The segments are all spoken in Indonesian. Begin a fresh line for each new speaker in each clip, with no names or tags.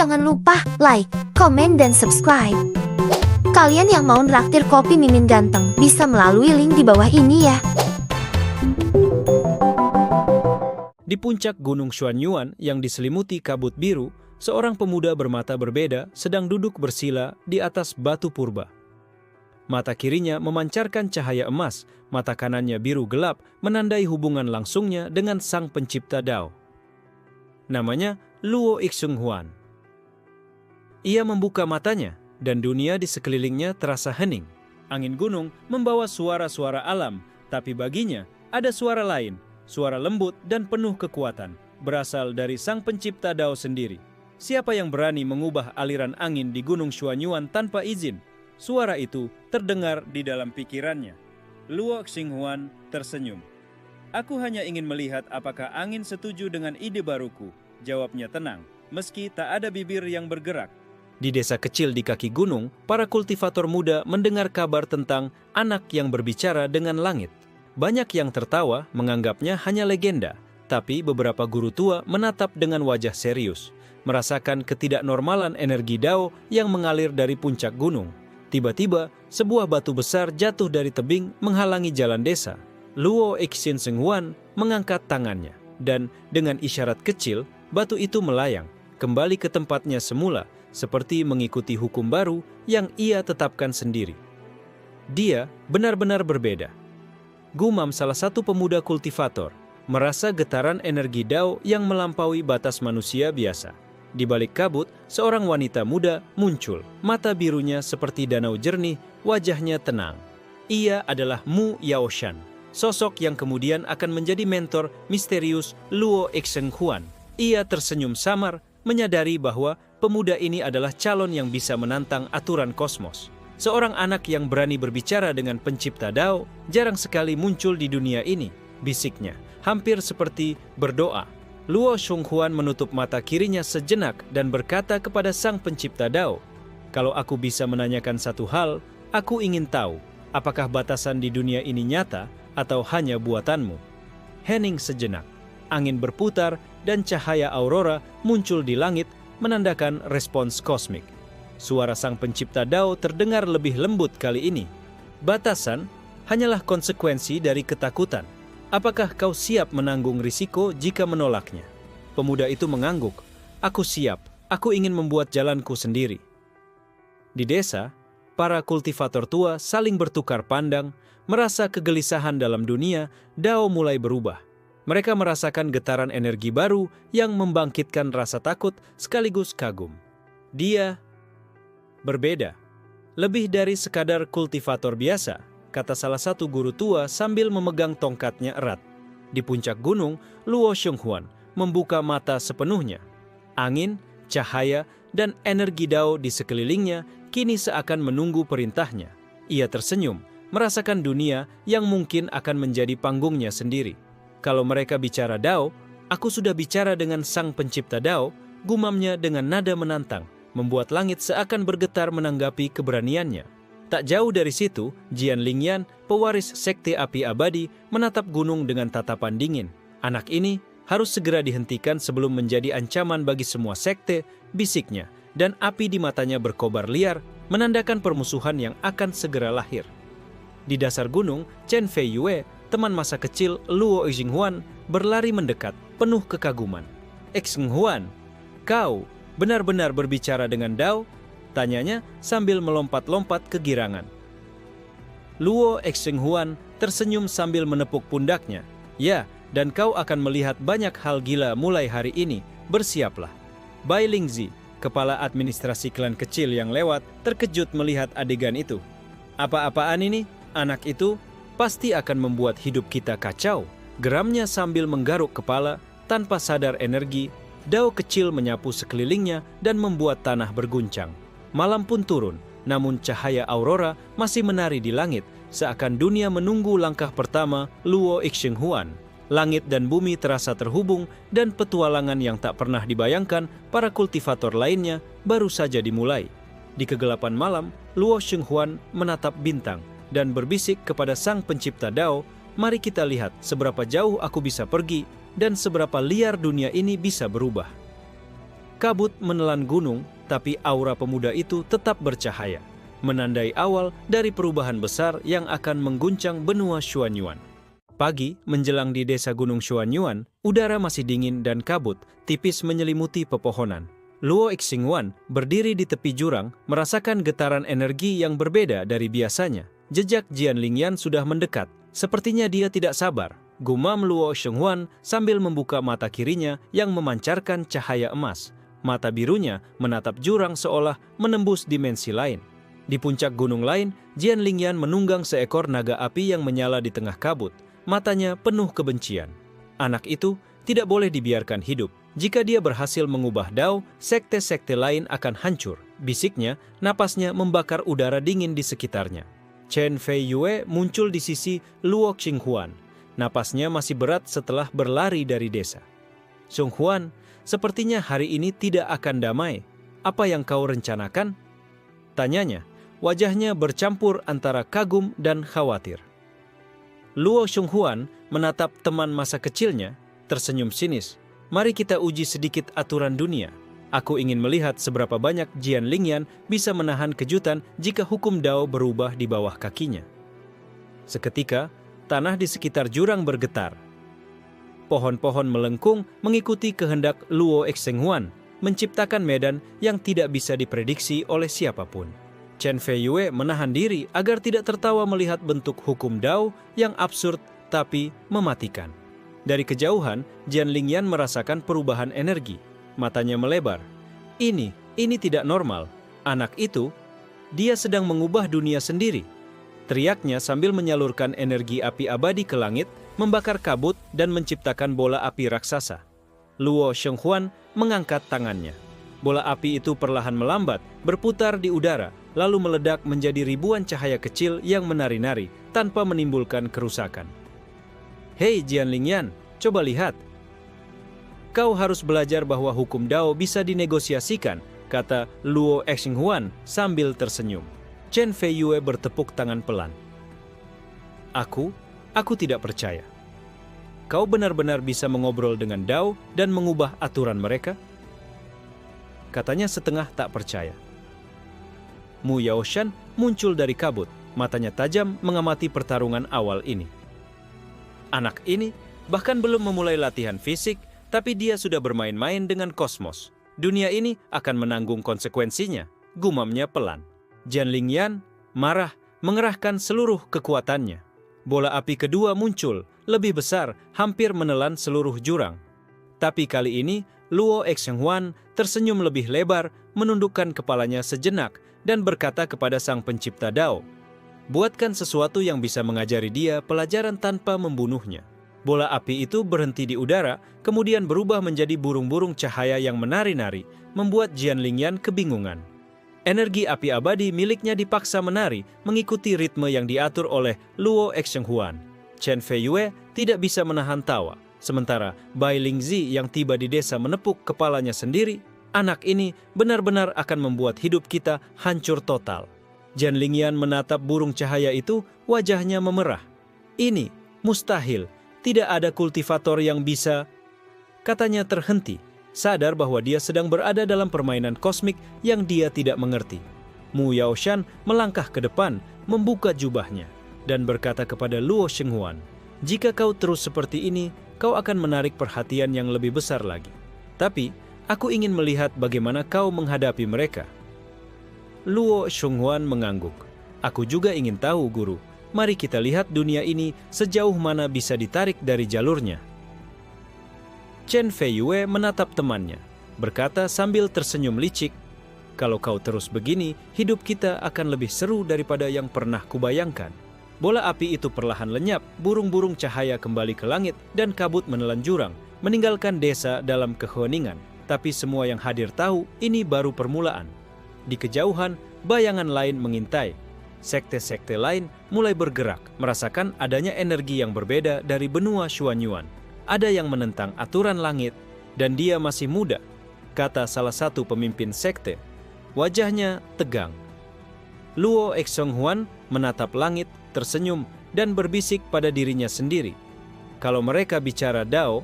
Jangan lupa like, komen, dan subscribe. Kalian yang mau nraktir kopi Mimin Ganteng bisa melalui link di bawah ini ya.
Di puncak Gunung Xuanyuan yang diselimuti kabut biru, seorang pemuda bermata berbeda sedang duduk bersila di atas batu purba. Mata kirinya memancarkan cahaya emas, mata kanannya biru gelap menandai hubungan langsungnya dengan sang pencipta Dao. Namanya Luo Xinghuan. Ia membuka matanya dan dunia di sekelilingnya terasa hening. Angin gunung membawa suara-suara alam, tapi baginya ada suara lain, suara lembut dan penuh kekuatan, berasal dari sang pencipta Dao sendiri. Siapa yang berani mengubah aliran angin di Gunung Xuanyuan tanpa izin? Suara itu terdengar di dalam pikirannya. Luo Xinghuan tersenyum. Aku hanya ingin melihat apakah angin setuju dengan ide baruku, jawabnya tenang, meski tak ada bibir yang bergerak. Di desa kecil di kaki gunung, para kultivator muda mendengar kabar tentang anak yang berbicara dengan langit. Banyak yang tertawa menganggapnya hanya legenda, tapi beberapa guru tua menatap dengan wajah serius, merasakan ketidaknormalan energi Dao yang mengalir dari puncak gunung. Tiba-tiba, sebuah batu besar jatuh dari tebing menghalangi jalan desa. Luo Xinghuan mengangkat tangannya, dan dengan isyarat kecil, batu itu melayang, kembali ke tempatnya semula, seperti mengikuti hukum baru yang ia tetapkan sendiri. Dia benar-benar berbeda. Gumam salah satu pemuda kultivator, merasa getaran energi Dao yang melampaui batas manusia biasa. Di balik kabut, seorang wanita muda muncul. Mata birunya seperti danau jernih, wajahnya tenang. Ia adalah Mu Yaoshan, sosok yang kemudian akan menjadi mentor misterius Luo Xinghuan. Ia tersenyum samar, menyadari bahwa pemuda ini adalah calon yang bisa menantang aturan kosmos. Seorang anak yang berani berbicara dengan pencipta Dao jarang sekali muncul di dunia ini, bisiknya, hampir seperti berdoa. Luo Xinghuan menutup mata kirinya sejenak dan berkata kepada sang pencipta Dao, "Kalau aku bisa menanyakan satu hal, aku ingin tahu, apakah batasan di dunia ini nyata atau hanya buatanmu?" Hening sejenak, angin berputar dan cahaya aurora muncul di langit menandakan respons kosmik. Suara sang pencipta Dao terdengar lebih lembut kali ini. Batasan hanyalah konsekuensi dari ketakutan. Apakah kau siap menanggung risiko jika menolaknya? Pemuda itu mengangguk. Aku siap. Aku ingin membuat jalanku sendiri. Di desa, para kultivator tua saling bertukar pandang, merasa kegelisahan dalam dunia. Dao mulai berubah. Mereka merasakan getaran energi baru yang membangkitkan rasa takut sekaligus kagum. Dia berbeda. Lebih dari sekadar kultivator biasa, kata salah satu guru tua sambil memegang tongkatnya erat. Di puncak gunung, Luo Xinghuan membuka mata sepenuhnya. Angin, cahaya, dan energi Dao di sekelilingnya kini seakan menunggu perintahnya. Ia tersenyum, merasakan dunia yang mungkin akan menjadi panggungnya sendiri. Kalau mereka bicara Dao, aku sudah bicara dengan sang pencipta Dao, gumamnya dengan nada menantang, membuat langit seakan bergetar menanggapi keberaniannya. Tak jauh dari situ, Jian Lingyan, pewaris sekte api abadi, menatap gunung dengan tatapan dingin. Anak ini harus segera dihentikan sebelum menjadi ancaman bagi semua sekte, bisiknya, dan api di matanya berkobar liar, menandakan permusuhan yang akan segera lahir. Di dasar gunung, Chen Fei Yue, teman masa kecil Luo Xinghuan, berlari mendekat, penuh kekaguman. "Xinghuan, kau benar-benar berbicara dengan Dao?" tanyanya sambil melompat-lompat kegirangan. Luo Xinghuan tersenyum sambil menepuk pundaknya. "Ya, dan kau akan melihat banyak hal gila mulai hari ini, bersiaplah." Bai Lingzi, kepala administrasi klan kecil yang lewat, terkejut melihat adegan itu. "Apa-apaan ini? Anak itu pasti akan membuat hidup kita kacau," geramnya sambil menggaruk kepala. Tanpa sadar energi, Dao kecil menyapu sekelilingnya dan membuat tanah berguncang. Malam pun turun, namun cahaya aurora masih menari di langit, seakan dunia menunggu langkah pertama Luo Xinghuan. Langit dan bumi terasa terhubung, dan petualangan yang tak pernah dibayangkan para kultivator lainnya baru saja dimulai. Di kegelapan malam, Luo Xinghuan menatap bintang dan berbisik kepada sang pencipta Dao, "Mari kita lihat seberapa jauh aku bisa pergi dan seberapa liar dunia ini bisa berubah." Kabut menelan gunung, tapi aura pemuda itu tetap bercahaya, menandai awal dari perubahan besar yang akan mengguncang benua Xuanyuan. Pagi menjelang di desa Gunung Xuanyuan, udara masih dingin dan kabut tipis menyelimuti pepohonan. Luo Xinghuan berdiri di tepi jurang, merasakan getaran energi yang berbeda dari biasanya. Jejak Jian Lingyan sudah mendekat. Sepertinya dia tidak sabar, gumam Luo Xinghuan sambil membuka mata kirinya yang memancarkan cahaya emas. Mata birunya menatap jurang seolah menembus dimensi lain. Di puncak gunung lain, Jian Lingyan menunggang seekor naga api yang menyala di tengah kabut. Matanya penuh kebencian. Anak itu tidak boleh dibiarkan hidup. Jika dia berhasil mengubah Dao, sekte-sekte lain akan hancur. Bisiknya, napasnya membakar udara dingin di sekitarnya. Chen Fei Yue muncul di sisi Luo Xinghuan. Napasnya masih berat setelah berlari dari desa. Xinghuan, sepertinya hari ini tidak akan damai. Apa yang kau rencanakan? Tanyanya, wajahnya bercampur antara kagum dan khawatir. Luo Xinghuan menatap teman masa kecilnya, tersenyum sinis. Mari kita uji sedikit aturan dunia. Aku ingin melihat seberapa banyak Jian Lingyan bisa menahan kejutan jika hukum Dao berubah di bawah kakinya. Seketika, tanah di sekitar jurang bergetar. Pohon-pohon melengkung mengikuti kehendak Luo Xinghuan, menciptakan medan yang tidak bisa diprediksi oleh siapapun. Chen Fei Yue menahan diri agar tidak tertawa melihat bentuk hukum Dao yang absurd tapi mematikan. Dari kejauhan, Jian Lingyan merasakan perubahan energi. Matanya melebar. Ini tidak normal. Anak itu, dia sedang mengubah dunia sendiri. Teriaknya sambil menyalurkan energi api abadi ke langit, membakar kabut dan menciptakan bola api raksasa. Luo Xinghuan mengangkat tangannya. Bola api itu perlahan melambat, berputar di udara, lalu meledak menjadi ribuan cahaya kecil yang menari-nari tanpa menimbulkan kerusakan. Hei Jian Lingyan, coba lihat. Kau harus belajar bahwa hukum Dao bisa dinegosiasikan, kata Luo Xinghuan sambil tersenyum. Chen Fei Yue bertepuk tangan pelan. Aku tidak percaya. Kau benar-benar bisa mengobrol dengan Dao dan mengubah aturan mereka? Katanya setengah tak percaya. Mu Yaoshan muncul dari kabut, matanya tajam mengamati pertarungan awal ini. Anak ini bahkan belum memulai latihan fisik, tapi dia sudah bermain-main dengan kosmos. Dunia ini akan menanggung konsekuensinya, gumamnya pelan. Jian Lingyan marah, mengerahkan seluruh kekuatannya. Bola api kedua muncul, lebih besar, hampir menelan seluruh jurang. Tapi kali ini, Luo Xinghuan tersenyum lebih lebar, menundukkan kepalanya sejenak, dan berkata kepada sang pencipta Dao, buatkan sesuatu yang bisa mengajari dia pelajaran tanpa membunuhnya. Bola api itu berhenti di udara, kemudian berubah menjadi burung-burung cahaya yang menari-nari, membuat Jian Lingyan kebingungan. Energi api abadi miliknya dipaksa menari, mengikuti ritme yang diatur oleh Luo Xinghuan. Chen Fei Yue tidak bisa menahan tawa. Sementara Bai Lingzi yang tiba di desa menepuk kepalanya sendiri, anak ini benar-benar akan membuat hidup kita hancur total. Jian Lingyan menatap burung cahaya itu, wajahnya memerah. Ini mustahil, tidak ada kultivator yang bisa. Katanya terhenti, sadar bahwa dia sedang berada dalam permainan kosmik yang dia tidak mengerti. Mu Yaoshan melangkah ke depan, membuka jubahnya, dan berkata kepada Luo Xinghuan, jika kau terus seperti ini, kau akan menarik perhatian yang lebih besar lagi. Tapi, aku ingin melihat bagaimana kau menghadapi mereka. Luo Xinghuan mengangguk. Aku juga ingin tahu, Guru. Mari kita lihat dunia ini sejauh mana bisa ditarik dari jalurnya. Chen Fei Yue menatap temannya, berkata sambil tersenyum licik, kalau kau terus begini, hidup kita akan lebih seru daripada yang pernah kubayangkan. Bola api itu perlahan lenyap, burung-burung cahaya kembali ke langit, dan kabut menelan jurang, meninggalkan desa dalam keheningan. Tapi semua yang hadir tahu, ini baru permulaan. Di kejauhan, bayangan lain mengintai. Sekte-sekte lain mulai bergerak, merasakan adanya energi yang berbeda dari benua Xuanyuan. Ada yang menentang aturan langit, dan dia masih muda, kata salah satu pemimpin sekte. Wajahnya tegang. Luo Xinghuan menatap langit, tersenyum, dan berbisik pada dirinya sendiri. Kalau mereka bicara Dao,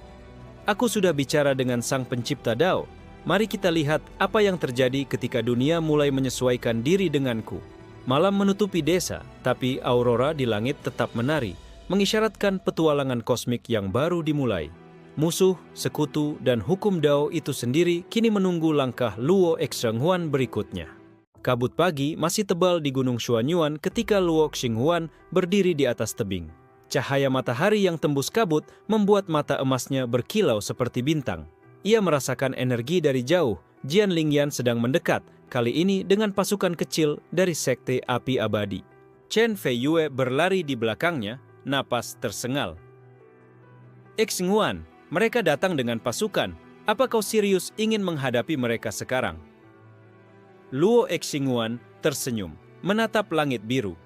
aku sudah bicara dengan sang pencipta Dao. Mari kita lihat apa yang terjadi ketika dunia mulai menyesuaikan diri denganku. Malam menutupi desa, tapi aurora di langit tetap menari, mengisyaratkan petualangan kosmik yang baru dimulai. Musuh, sekutu, dan hukum Dao itu sendiri kini menunggu langkah Luo Xinghuan berikutnya. Kabut pagi masih tebal di Gunung Xuanyuan ketika Luo Xinghuan berdiri di atas tebing. Cahaya matahari yang tembus kabut membuat mata emasnya berkilau seperti bintang. Ia merasakan energi dari jauh. Jian Lingyan sedang mendekat, kali ini dengan pasukan kecil dari Sekte Api Abadi. Chen Feiyue berlari di belakangnya, napas tersengal. Xinghuan, mereka datang dengan pasukan. Apa kau serius ingin menghadapi mereka sekarang? Luo Xinghuan tersenyum, menatap langit biru.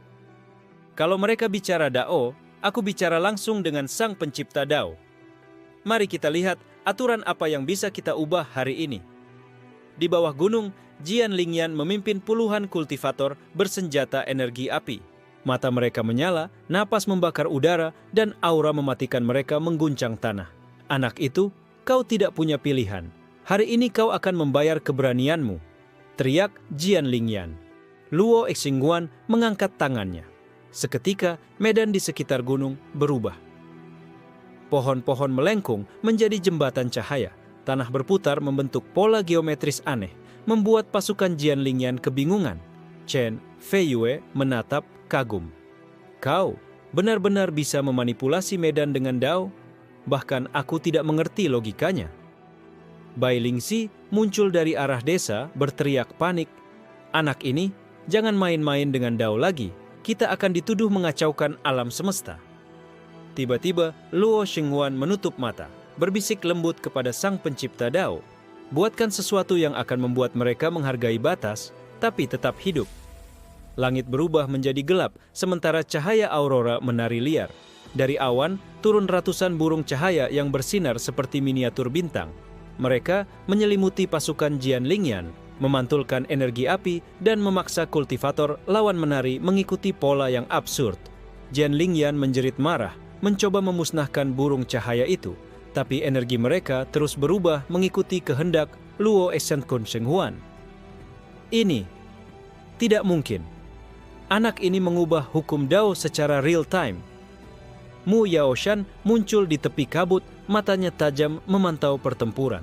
Kalau mereka bicara Dao, aku bicara langsung dengan Sang Pencipta Dao. Mari kita lihat aturan apa yang bisa kita ubah hari ini. Di bawah gunung, Jian Lingyan memimpin puluhan kultivator bersenjata energi api. Mata mereka menyala, napas membakar udara, dan aura mematikan mereka mengguncang tanah. Anak itu, kau tidak punya pilihan. Hari ini kau akan membayar keberanianmu, teriak Jian Lingyan. Luo Xinghuan mengangkat tangannya. Seketika, medan di sekitar gunung berubah. Pohon-pohon melengkung menjadi jembatan cahaya. Tanah berputar membentuk pola geometris aneh, membuat pasukan Jian Lingyan kebingungan. Chen Feiyue menatap kagum. Kau benar-benar bisa memanipulasi medan dengan Dao? Bahkan aku tidak mengerti logikanya. Bai Lingxi muncul dari arah desa berteriak panik. Anak ini, jangan main-main dengan Dao lagi. Kita akan dituduh mengacaukan alam semesta. Tiba-tiba, Luo Xinghuan menutup mata, berbisik lembut kepada Sang Pencipta Dao. Buatkan sesuatu yang akan membuat mereka menghargai batas, tapi tetap hidup. Langit berubah menjadi gelap, sementara cahaya aurora menari liar. Dari awan, turun ratusan burung cahaya yang bersinar seperti miniatur bintang. Mereka menyelimuti pasukan Jian Lingyan, memantulkan energi api, dan memaksa kultivator lawan menari mengikuti pola yang absurd. Jian Lingyan menjerit marah, mencoba memusnahkan burung cahaya itu, tapi energi mereka terus berubah mengikuti kehendak Luo Xinghuan. Ini tidak mungkin. Anak ini mengubah hukum Dao secara real time. Mu Yaoshan muncul di tepi kabut, matanya tajam memantau pertempuran.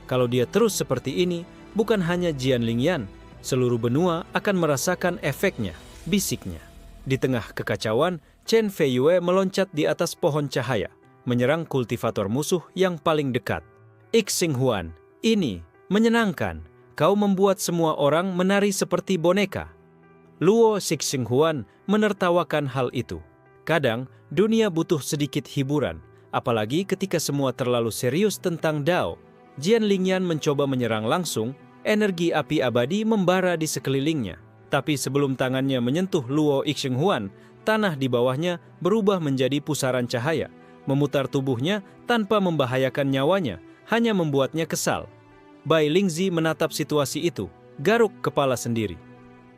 Kalau dia terus seperti ini, bukan hanya Jian Lingyan, seluruh benua akan merasakan efeknya, bisiknya. Di tengah kekacauan, Chen Feiyue meloncat di atas pohon cahaya, menyerang kultivator musuh yang paling dekat. Xinghuan, ini menyenangkan. Kau membuat semua orang menari seperti boneka. Luo Xinghuan menertawakan hal itu. Kadang, dunia butuh sedikit hiburan, apalagi ketika semua terlalu serius tentang Dao. Jian Lingyan mencoba menyerang langsung, energi api abadi membara di sekelilingnya. Tapi sebelum tangannya menyentuh Luo Xinghuan, tanah di bawahnya berubah menjadi pusaran cahaya, memutar tubuhnya tanpa membahayakan nyawanya, hanya membuatnya kesal. Bai Lingxi menatap situasi itu, garuk kepala sendiri.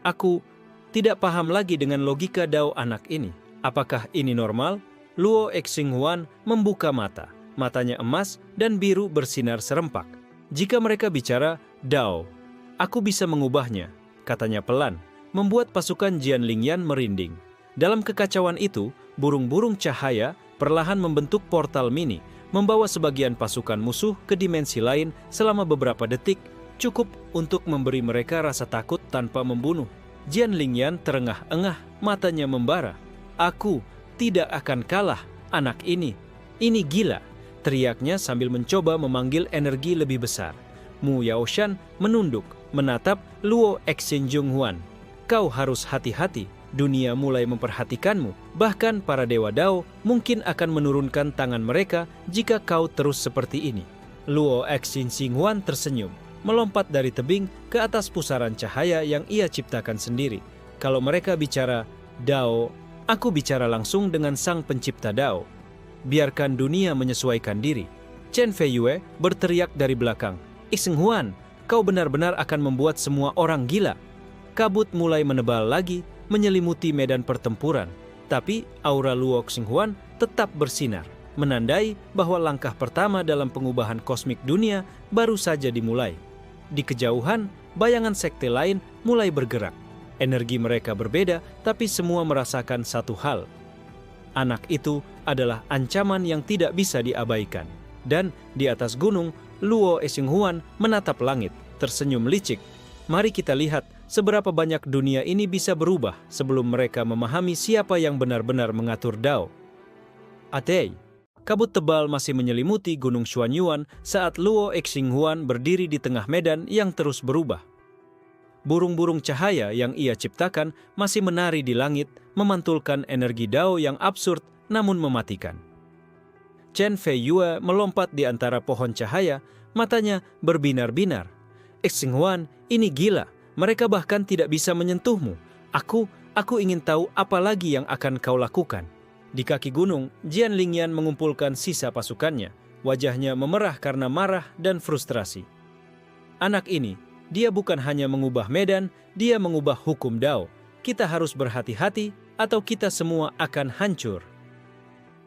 Aku tidak paham lagi dengan logika Dao anak ini. Apakah ini normal? Luo Xinghuan membuka mata, matanya emas dan biru bersinar serempak. Jika mereka bicara Dao, aku bisa mengubahnya, katanya pelan, membuat pasukan Jian Lingyan merinding. Dalam kekacauan itu, burung-burung cahaya perlahan membentuk portal mini, membawa sebagian pasukan musuh ke dimensi lain selama beberapa detik, cukup untuk memberi mereka rasa takut tanpa membunuh. Jian Lingyan terengah-engah, matanya membara. Aku tidak akan kalah, anak ini. Ini gila, teriaknya sambil mencoba memanggil energi lebih besar. Mu Yaoshan menunduk, menatap Luo Xinghuan. Kau harus hati-hati. Dunia mulai memperhatikanmu, bahkan para dewa Dao mungkin akan menurunkan tangan mereka jika kau terus seperti ini. Luo Xinghuan tersenyum, melompat dari tebing ke atas pusaran cahaya yang ia ciptakan sendiri. Kalau mereka bicara Dao, aku bicara langsung dengan Sang Pencipta Dao. Biarkan dunia menyesuaikan diri. Chen Feiyue berteriak dari belakang. Xinghuan, kau benar-benar akan membuat semua orang gila. Kabut mulai menebal lagi, menyelimuti medan pertempuran, tapi aura Luo Xinghuan tetap bersinar, menandai bahwa langkah pertama dalam pengubahan kosmik dunia baru saja dimulai. Di kejauhan, bayangan sekte lain mulai bergerak. Energi mereka berbeda, tapi semua merasakan satu hal. Anak itu adalah ancaman yang tidak bisa diabaikan. Dan di atas gunung, Luo Xinghuan menatap langit, tersenyum licik. Mari kita lihat seberapa banyak dunia ini bisa berubah sebelum mereka memahami siapa yang benar-benar mengatur Dao. Atei, kabut tebal masih menyelimuti Gunung Xuanyuan saat Luo Xinghuan berdiri di tengah medan yang terus berubah. Burung-burung cahaya yang ia ciptakan masih menari di langit, memantulkan energi Dao yang absurd namun mematikan. Chen Feiyue melompat di antara pohon cahaya, matanya berbinar-binar. Xinghuan, ini gila. Mereka bahkan tidak bisa menyentuhmu. Aku ingin tahu apa lagi yang akan kau lakukan. Di kaki gunung, Jian Lingyan mengumpulkan sisa pasukannya. Wajahnya memerah karena marah dan frustrasi. Anak ini, dia bukan hanya mengubah medan, dia mengubah hukum Dao. Kita harus berhati-hati atau kita semua akan hancur.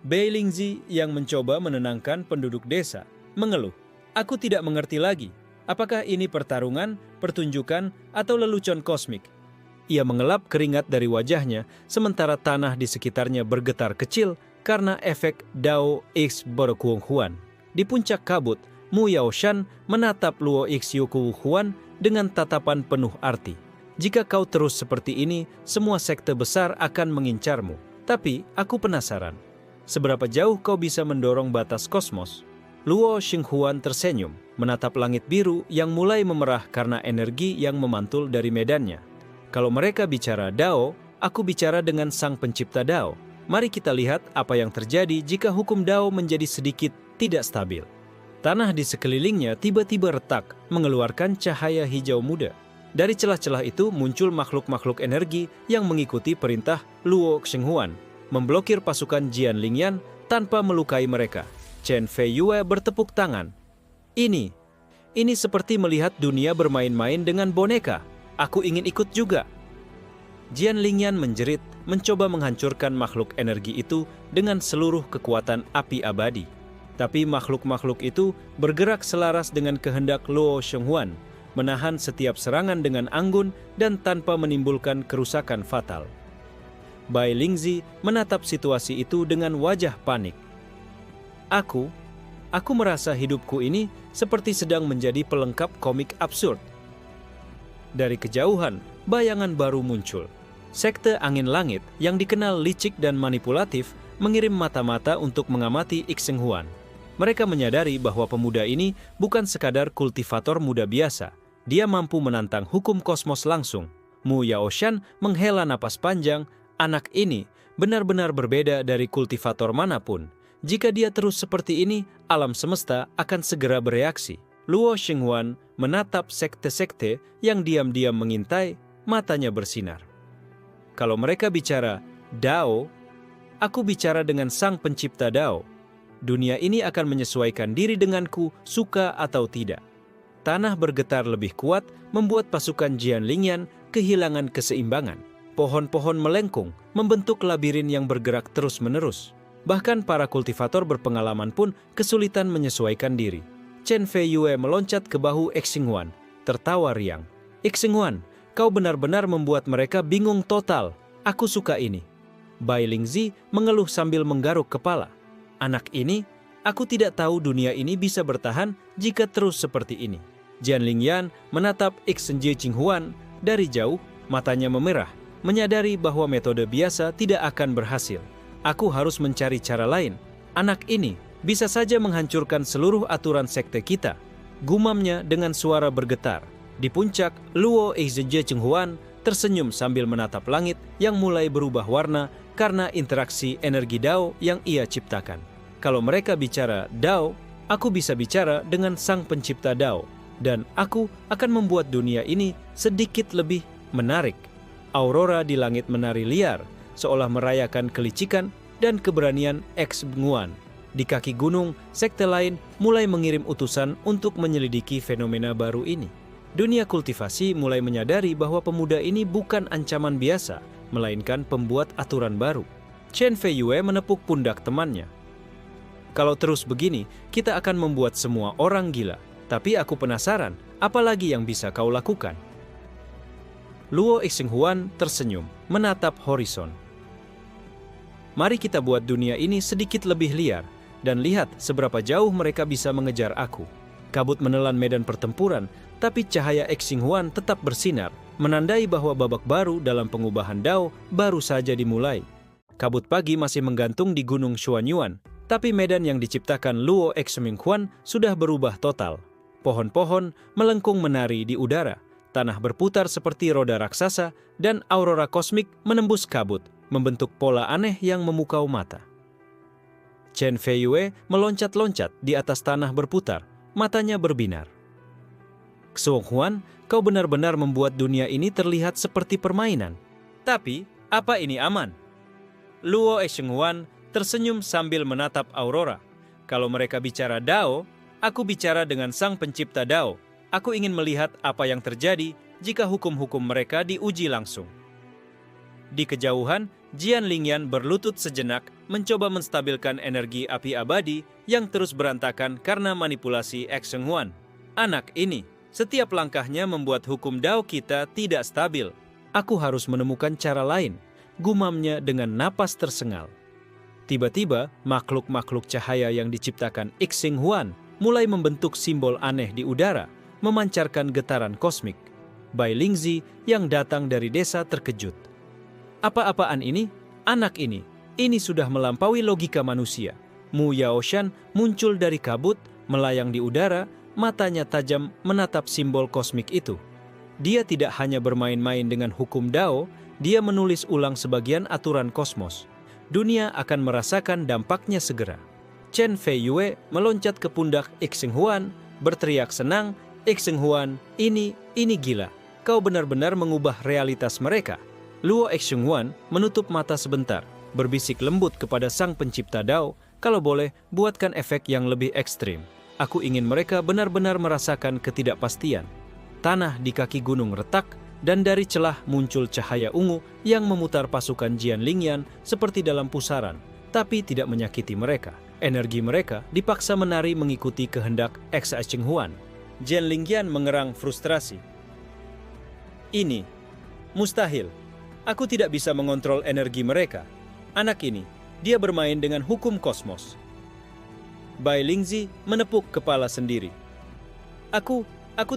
Bai Lingzi yang mencoba menenangkan penduduk desa, mengeluh. Aku tidak mengerti lagi. Apakah ini pertarungan, pertunjukan, atau lelucon kosmik? Ia mengelap keringat dari wajahnya, sementara tanah di sekitarnya bergetar kecil karena efek Dao X Borokuohuan. Di puncak kabut, Mu Yaoshan menatap Luo X Yukuhuan dengan tatapan penuh arti. Jika kau terus seperti ini, semua sekte besar akan mengincarmu. Tapi aku penasaran, seberapa jauh kau bisa mendorong batas kosmos? Luo Xinghuan tersenyum, menatap langit biru yang mulai memerah karena energi yang memantul dari medannya. Kalau mereka bicara Dao, aku bicara dengan Sang Pencipta Dao. Mari kita lihat apa yang terjadi jika hukum Dao menjadi sedikit tidak stabil. Tanah di sekelilingnya tiba-tiba retak, mengeluarkan cahaya hijau muda. Dari celah-celah itu muncul makhluk-makhluk energi yang mengikuti perintah Luo Xinghuan, memblokir pasukan Jian Lingyan tanpa melukai mereka. Chen Feiyue bertepuk tangan. Ini seperti melihat dunia bermain-main dengan boneka. Aku ingin ikut juga. Jian Lingyan menjerit, mencoba menghancurkan makhluk energi itu dengan seluruh kekuatan api abadi. Tapi makhluk-makhluk itu bergerak selaras dengan kehendak Luo Xinghuan, menahan setiap serangan dengan anggun dan tanpa menimbulkan kerusakan fatal. Bai Lingzi menatap situasi itu dengan wajah panik. Aku merasa hidupku ini seperti sedang menjadi pelengkap komik absurd. Dari kejauhan, bayangan baru muncul. Sekte Angin Langit yang dikenal licik dan manipulatif mengirim mata-mata untuk mengamati Xinghuan. Mereka menyadari bahwa pemuda ini bukan sekadar kultivator muda biasa. Dia mampu menantang hukum kosmos langsung. Mu Yaoshan menghela napas panjang. Anak ini benar-benar berbeda dari kultivator manapun. Jika dia terus seperti ini, alam semesta akan segera bereaksi. Luo Xinghuan menatap sekte-sekte yang diam-diam mengintai, matanya bersinar. Kalau mereka bicara Dao, aku bicara dengan Sang Pencipta Dao. Dunia ini akan menyesuaikan diri denganku, suka atau tidak. Tanah bergetar lebih kuat, membuat pasukan Jian Lingyan kehilangan keseimbangan. Pohon-pohon melengkung, membentuk labirin yang bergerak terus-menerus. Bahkan para kultivator berpengalaman pun kesulitan menyesuaikan diri. Chen Feiyue meloncat ke bahu Xinghuan, tertawa riang. Xinghuan, kau benar-benar membuat mereka bingung total. Aku suka ini. Bai Lingzi mengeluh sambil menggaruk kepala. Anak ini, aku tidak tahu dunia ini bisa bertahan jika terus seperti ini. Jian Lingyan menatap Xinghuan dari jauh, matanya memerah, menyadari bahwa metode biasa tidak akan berhasil. Aku harus mencari cara lain. Anak ini bisa saja menghancurkan seluruh aturan sekte kita. Gumamnya dengan suara bergetar. Di puncak, Luo Xinghuan tersenyum sambil menatap langit yang mulai berubah warna karena interaksi energi Dao yang ia ciptakan. Kalau mereka bicara Dao, aku bisa bicara dengan Sang Pencipta Dao. Dan aku akan membuat dunia ini sedikit lebih menarik. Aurora di langit menari liar, seolah merayakan kelicikan dan keberanian Xinghuan. Di kaki gunung, sekte lain mulai mengirim utusan untuk menyelidiki fenomena baru ini. Dunia kultivasi mulai menyadari bahwa pemuda ini bukan ancaman biasa, melainkan pembuat aturan baru. Chen Feiyue menepuk pundak temannya. Kalau terus begini, kita akan membuat semua orang gila. Tapi aku penasaran, apalagi yang bisa kau lakukan? Luo Xinghuan tersenyum, menatap horizon. Mari kita buat dunia ini sedikit lebih liar, dan lihat seberapa jauh mereka bisa mengejar aku. Kabut menelan medan pertempuran, tapi cahaya Xinghuan tetap bersinar, menandai bahwa babak baru dalam pengubahan Dao baru saja dimulai. Kabut pagi masih menggantung di Gunung Xuanyuan, tapi medan yang diciptakan Luo Xinghuan sudah berubah total. Pohon-pohon melengkung menari di udara, tanah berputar seperti roda raksasa, dan aurora kosmik menembus kabut, membentuk pola aneh yang memukau mata. Chen Feiyue meloncat-loncat di atas tanah berputar, matanya berbinar. Xuanhuan, kau benar-benar membuat dunia ini terlihat seperti permainan. Tapi, apa ini aman? Luo Xinghuan tersenyum sambil menatap aurora. Kalau mereka bicara Dao, aku bicara dengan sang pencipta Dao. Aku ingin melihat apa yang terjadi jika hukum-hukum mereka diuji langsung. Di kejauhan, Jian Lingyan berlutut sejenak mencoba menstabilkan energi api abadi yang terus berantakan karena manipulasi Xinghuan. Anak ini, setiap langkahnya membuat hukum Dao kita tidak stabil. Aku harus menemukan cara lain, gumamnya dengan napas tersengal. Tiba-tiba, makhluk-makhluk cahaya yang diciptakan Xinghuan mulai membentuk simbol aneh di udara, memancarkan getaran kosmik. Bai Lingzi yang datang dari desa terkejut. Apa-apaan ini? Anak ini sudah melampaui logika manusia. Mu Yaoshan muncul dari kabut, melayang di udara, matanya tajam menatap simbol kosmik itu. Dia tidak hanya bermain-main dengan hukum Dao, dia menulis ulang sebagian aturan kosmos. Dunia akan merasakan dampaknya segera. Chen Feiyue meloncat ke pundak Xinghuan, berteriak senang, Xinghuan, ini gila. Kau benar-benar mengubah realitas mereka. Luo Xinghuan menutup mata sebentar, berbisik lembut kepada sang pencipta Dao, kalau boleh, buatkan efek yang lebih ekstrim. Aku ingin mereka benar-benar merasakan ketidakpastian. Tanah di kaki gunung retak, dan dari celah muncul cahaya ungu yang memutar pasukan Jian Lingyan seperti dalam pusaran, tapi tidak menyakiti mereka. Energi mereka dipaksa menari mengikuti kehendak Xinghuan. Jian Lingyan mengerang frustrasi. Ini mustahil. Aku tidak bisa mengontrol energi mereka. Anak ini, dia bermain dengan hukum kosmos. Bai Lingzi menepuk kepala sendiri. Aku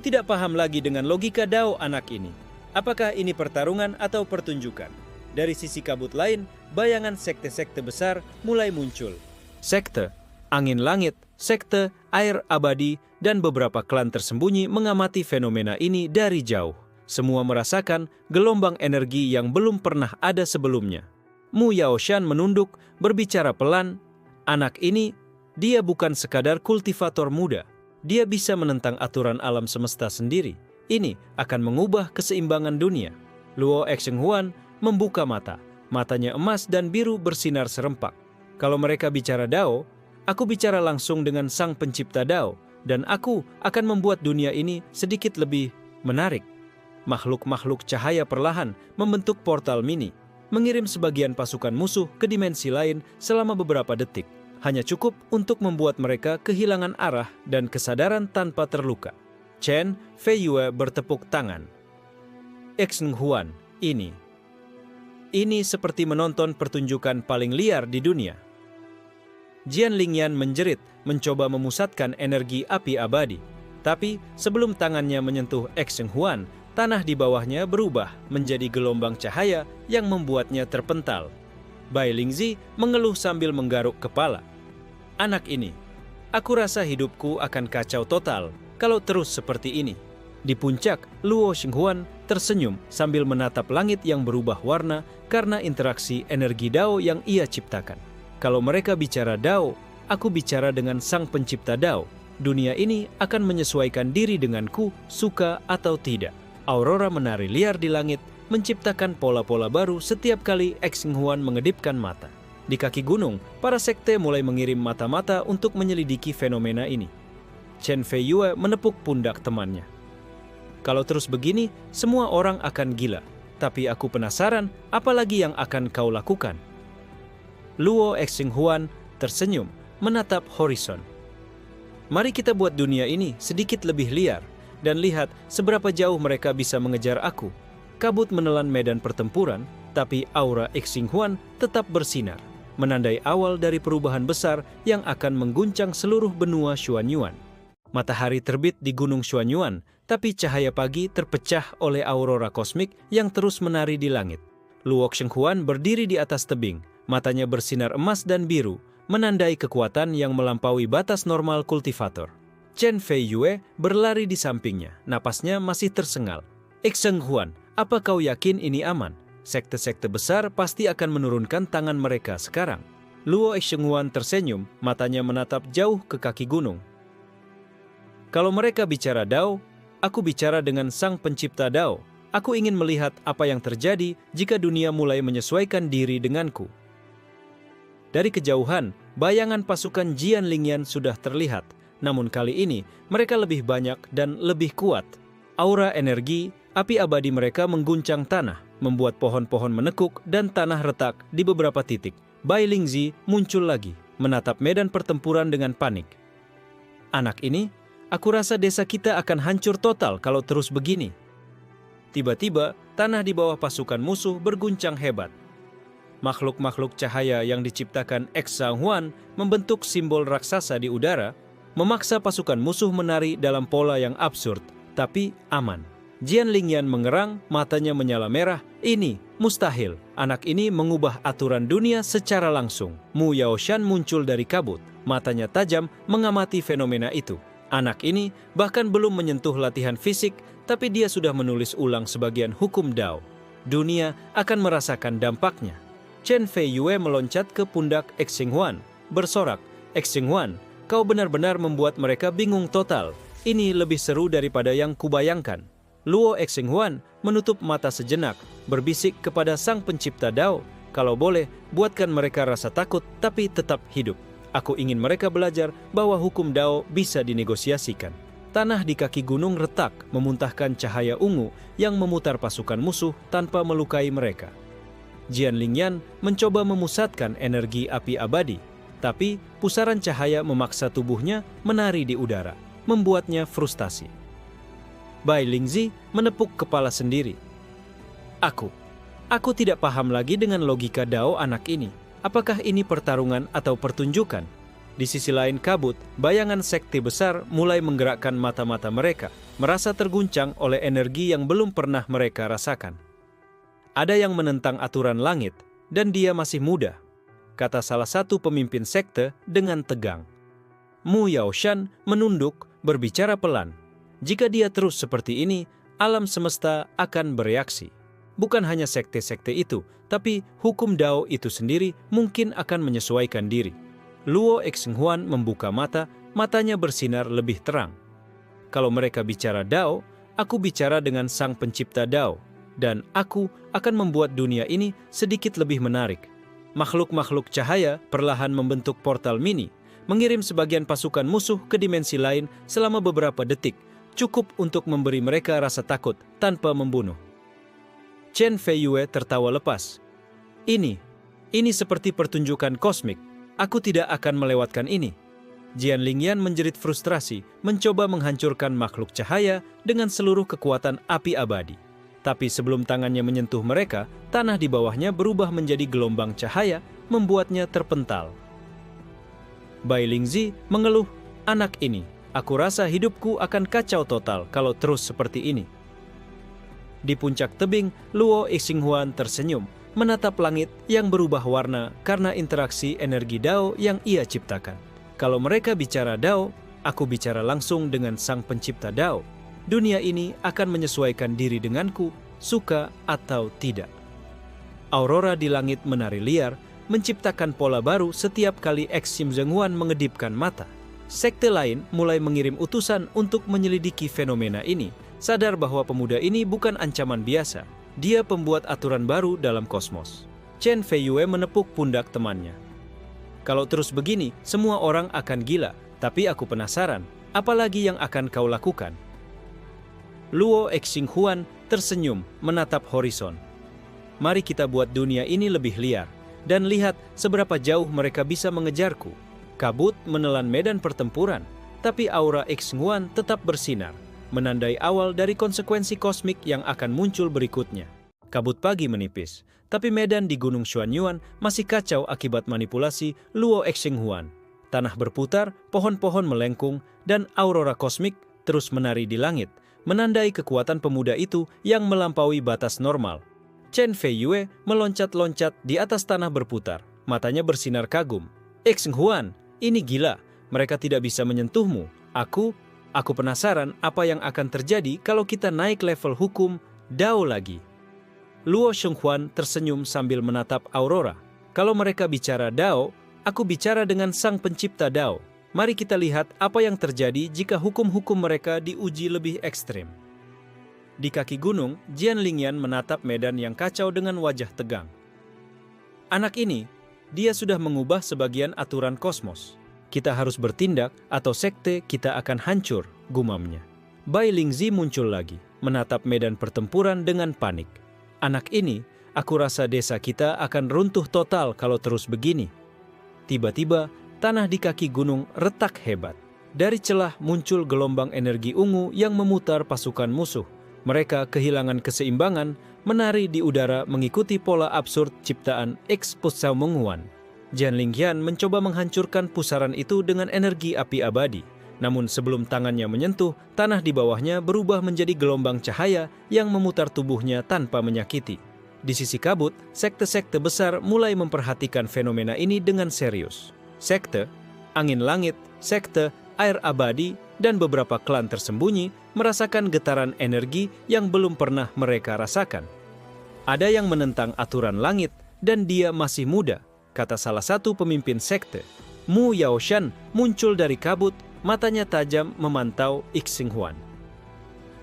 tidak paham lagi dengan logika Dao anak ini. Apakah ini pertarungan atau pertunjukan? Dari sisi kabut lain, bayangan sekte-sekte besar mulai muncul. Sekte Angin Langit, sekte Air Abadi, dan beberapa klan tersembunyi mengamati fenomena ini dari jauh. Semua merasakan gelombang energi yang belum pernah ada sebelumnya. Mu Yaoshan menunduk, berbicara pelan. Anak ini, dia bukan sekadar kultivator muda. Dia bisa menentang aturan alam semesta sendiri. Ini akan mengubah keseimbangan dunia. Luo Xinghuan membuka mata. Matanya emas dan biru bersinar serempak. Kalau mereka bicara Dao, aku bicara langsung dengan sang pencipta Dao. Dan aku akan membuat dunia ini sedikit lebih menarik. Makhluk-makhluk cahaya perlahan membentuk portal mini, mengirim sebagian pasukan musuh ke dimensi lain selama beberapa detik. Hanya cukup untuk membuat mereka kehilangan arah dan kesadaran tanpa terluka. Chen Feiyue bertepuk tangan. Xinghuan, ini seperti menonton pertunjukan paling liar di dunia. Jian Lingyan menjerit, mencoba memusatkan energi api abadi. Tapi sebelum tangannya menyentuh Xinghuan, tanah di bawahnya berubah menjadi gelombang cahaya yang membuatnya terpental. Bai Lingzi mengeluh sambil menggaruk kepala. Anak ini, aku rasa hidupku akan kacau total kalau terus seperti ini. Di puncak, Luo Xinghuan tersenyum sambil menatap langit yang berubah warna karena interaksi energi Dao yang ia ciptakan. Kalau mereka bicara Dao, aku bicara dengan sang pencipta Dao. Dunia ini akan menyesuaikan diri denganku, suka atau tidak. Aurora menari liar di langit, menciptakan pola-pola baru setiap kali Xinghuan mengedipkan mata. Di kaki gunung, para sekte mulai mengirim mata-mata untuk menyelidiki fenomena ini. Chen Feiyue menepuk pundak temannya. Kalau terus begini, semua orang akan gila. Tapi aku penasaran, apalagi yang akan kau lakukan? Luo Xinghuan tersenyum, menatap horizon. Mari kita buat dunia ini sedikit lebih liar. dan lihat seberapa jauh mereka bisa mengejar aku. Kabut menelan medan pertempuran, tapi aura Xinghuan tetap bersinar, menandai awal dari perubahan besar yang akan mengguncang seluruh benua Xuanyuan. Matahari terbit di Gunung Xuanyuan, tapi cahaya pagi terpecah oleh aurora kosmik yang terus menari di langit. Luo Xinghuan berdiri di atas tebing, matanya bersinar emas dan biru, menandai kekuatan yang melampaui batas normal kultivator. Chen Feiyue berlari di sampingnya, napasnya masih tersengal. Xinghuan, apa kau yakin ini aman? Sekte-sekte besar pasti akan menurunkan tangan mereka sekarang. Luo Xinghuan tersenyum, matanya menatap jauh ke kaki gunung. Kalau mereka bicara Dao, aku bicara dengan Sang Pencipta Dao. Aku ingin melihat apa yang terjadi jika dunia mulai menyesuaikan diri denganku. Dari kejauhan, bayangan pasukan Jian Lingyan sudah terlihat. Namun kali ini, mereka lebih banyak dan lebih kuat. Aura energi, api abadi mereka mengguncang tanah, membuat pohon-pohon menekuk dan tanah retak di beberapa titik. Bai Lingzi muncul lagi, menatap medan pertempuran dengan panik. Anak ini, aku rasa desa kita akan hancur total kalau terus begini. Tiba-tiba, tanah di bawah pasukan musuh berguncang hebat. Makhluk-makhluk cahaya yang diciptakan Xinghuan membentuk simbol raksasa di udara, memaksa pasukan musuh menari dalam pola yang absurd, tapi aman. Jian Lingyan mengerang, matanya menyala merah. Ini mustahil. Anak ini mengubah aturan dunia secara langsung. Mu Yaoshan muncul dari kabut, matanya tajam mengamati fenomena itu. Anak ini bahkan belum menyentuh latihan fisik, tapi dia sudah menulis ulang sebagian hukum Dao. Dunia akan merasakan dampaknya. Chen Feiyue meloncat ke pundak Xinghuan, bersorak, "Xinghuan, kau benar-benar membuat mereka bingung total. Ini lebih seru daripada yang kubayangkan." Luo Xinghuan menutup mata sejenak, berbisik kepada Sang Pencipta Dao, "Kalau boleh, buatkan mereka rasa takut tapi tetap hidup. Aku ingin mereka belajar bahwa hukum Dao bisa dinegosiasikan." Tanah di kaki gunung retak, memuntahkan cahaya ungu yang memutar pasukan musuh tanpa melukai mereka. Jian Lingyan mencoba memusatkan energi api abadi, tapi pusaran cahaya memaksa tubuhnya menari di udara, membuatnya frustasi. Bai Lingzi menepuk kepala sendiri. Aku tidak paham lagi dengan logika Dao anak ini. Apakah ini pertarungan atau pertunjukan? Di sisi lain kabut, bayangan sekte besar mulai menggerakkan mata-mata mereka, merasa terguncang oleh energi yang belum pernah mereka rasakan. Ada yang menentang aturan langit, dan dia masih muda, kata salah satu pemimpin sekte dengan tegang. Mu Yaoshan menunduk, berbicara pelan. Jika dia terus seperti ini, alam semesta akan bereaksi. Bukan hanya sekte-sekte itu, tapi hukum Dao itu sendiri mungkin akan menyesuaikan diri. Luo Xinghuan membuka mata, matanya bersinar lebih terang. Kalau mereka bicara Dao, aku bicara dengan Sang Pencipta Dao, dan aku akan membuat dunia ini sedikit lebih menarik. Makhluk-makhluk cahaya perlahan membentuk portal mini, mengirim sebagian pasukan musuh ke dimensi lain selama beberapa detik, cukup untuk memberi mereka rasa takut tanpa membunuh. Chen Feiyue tertawa lepas. Ini seperti pertunjukan kosmik. Aku tidak akan melewatkan ini. Jian Lingyan menjerit frustrasi, mencoba menghancurkan makhluk cahaya dengan seluruh kekuatan api abadi. Tapi sebelum tangannya menyentuh mereka, tanah di bawahnya berubah menjadi gelombang cahaya, membuatnya terpental. Bai Lingzi mengeluh, "Anak ini, aku rasa hidupku akan kacau total kalau terus seperti ini." Di puncak tebing, Luo Xinghuan tersenyum, menatap langit yang berubah warna karena interaksi energi Dao yang ia ciptakan. Kalau mereka bicara Dao, aku bicara langsung dengan Sang Pencipta Dao. Dunia ini akan menyesuaikan diri denganku, suka atau tidak. Aurora di langit menari liar, menciptakan pola baru setiap kali Xinghuan mengedipkan mata. Sekte lain mulai mengirim utusan untuk menyelidiki fenomena ini, sadar bahwa pemuda ini bukan ancaman biasa. Dia pembuat aturan baru dalam kosmos. Chen Feiyue menepuk pundak temannya. "Kalau terus begini, semua orang akan gila, tapi aku penasaran, apalagi yang akan kau lakukan?" Luo Xinghuan tersenyum, menatap horizon. "Mari kita buat dunia ini lebih liar, dan lihat seberapa jauh mereka bisa mengejarku." Kabut menelan medan pertempuran, tapi aura Xinghuan tetap bersinar. menandai awal dari konsekuensi kosmik yang akan muncul berikutnya. Kabut pagi menipis, tapi medan di Gunung Xuanyuan masih kacau akibat manipulasi Luo Exinghuan. Tanah berputar, pohon-pohon melengkung, dan aurora kosmik terus menari di langit, menandai kekuatan pemuda itu yang melampaui batas normal. Chen Feiyue meloncat-loncat di atas tanah berputar, matanya bersinar kagum. Exinghuan, ini gila, mereka tidak bisa menyentuhmu. Aku penasaran apa yang akan terjadi kalau kita naik level hukum Dao lagi. Luo Shenghuan tersenyum sambil menatap Aurora. Kalau mereka bicara Dao, aku bicara dengan sang pencipta Dao. Mari kita lihat apa yang terjadi jika hukum-hukum mereka diuji lebih ekstrim. Di kaki gunung, Jian Lingyan menatap medan yang kacau dengan wajah tegang. Anak ini, dia sudah mengubah sebagian aturan kosmos. Kita harus bertindak atau sekte kita akan hancur, gumamnya. Bai Lingzi muncul lagi, menatap medan pertempuran dengan panik. Anak ini, aku rasa desa kita akan runtuh total kalau terus begini. Tiba-tiba, tanah di kaki gunung retak hebat. Dari celah muncul gelombang energi ungu yang memutar pasukan musuh. Mereka kehilangan keseimbangan, menari di udara mengikuti pola absurd ciptaan X Pusau Menguan. Jian Lingyan mencoba menghancurkan pusaran itu dengan energi api abadi. Namun sebelum tangannya menyentuh, tanah di bawahnya berubah menjadi gelombang cahaya yang memutar tubuhnya tanpa menyakiti. Di sisi kabut, sekte-sekte besar mulai memperhatikan fenomena ini dengan serius. Sekte, angin langit, sekte, air abadi, dan beberapa klan tersembunyi merasakan getaran energi yang belum pernah mereka rasakan. Ada yang menentang aturan langit dan dia masih muda, kata salah satu pemimpin sekte. Mu Yaoshan muncul dari kabut, matanya tajam memantau Xinghuan.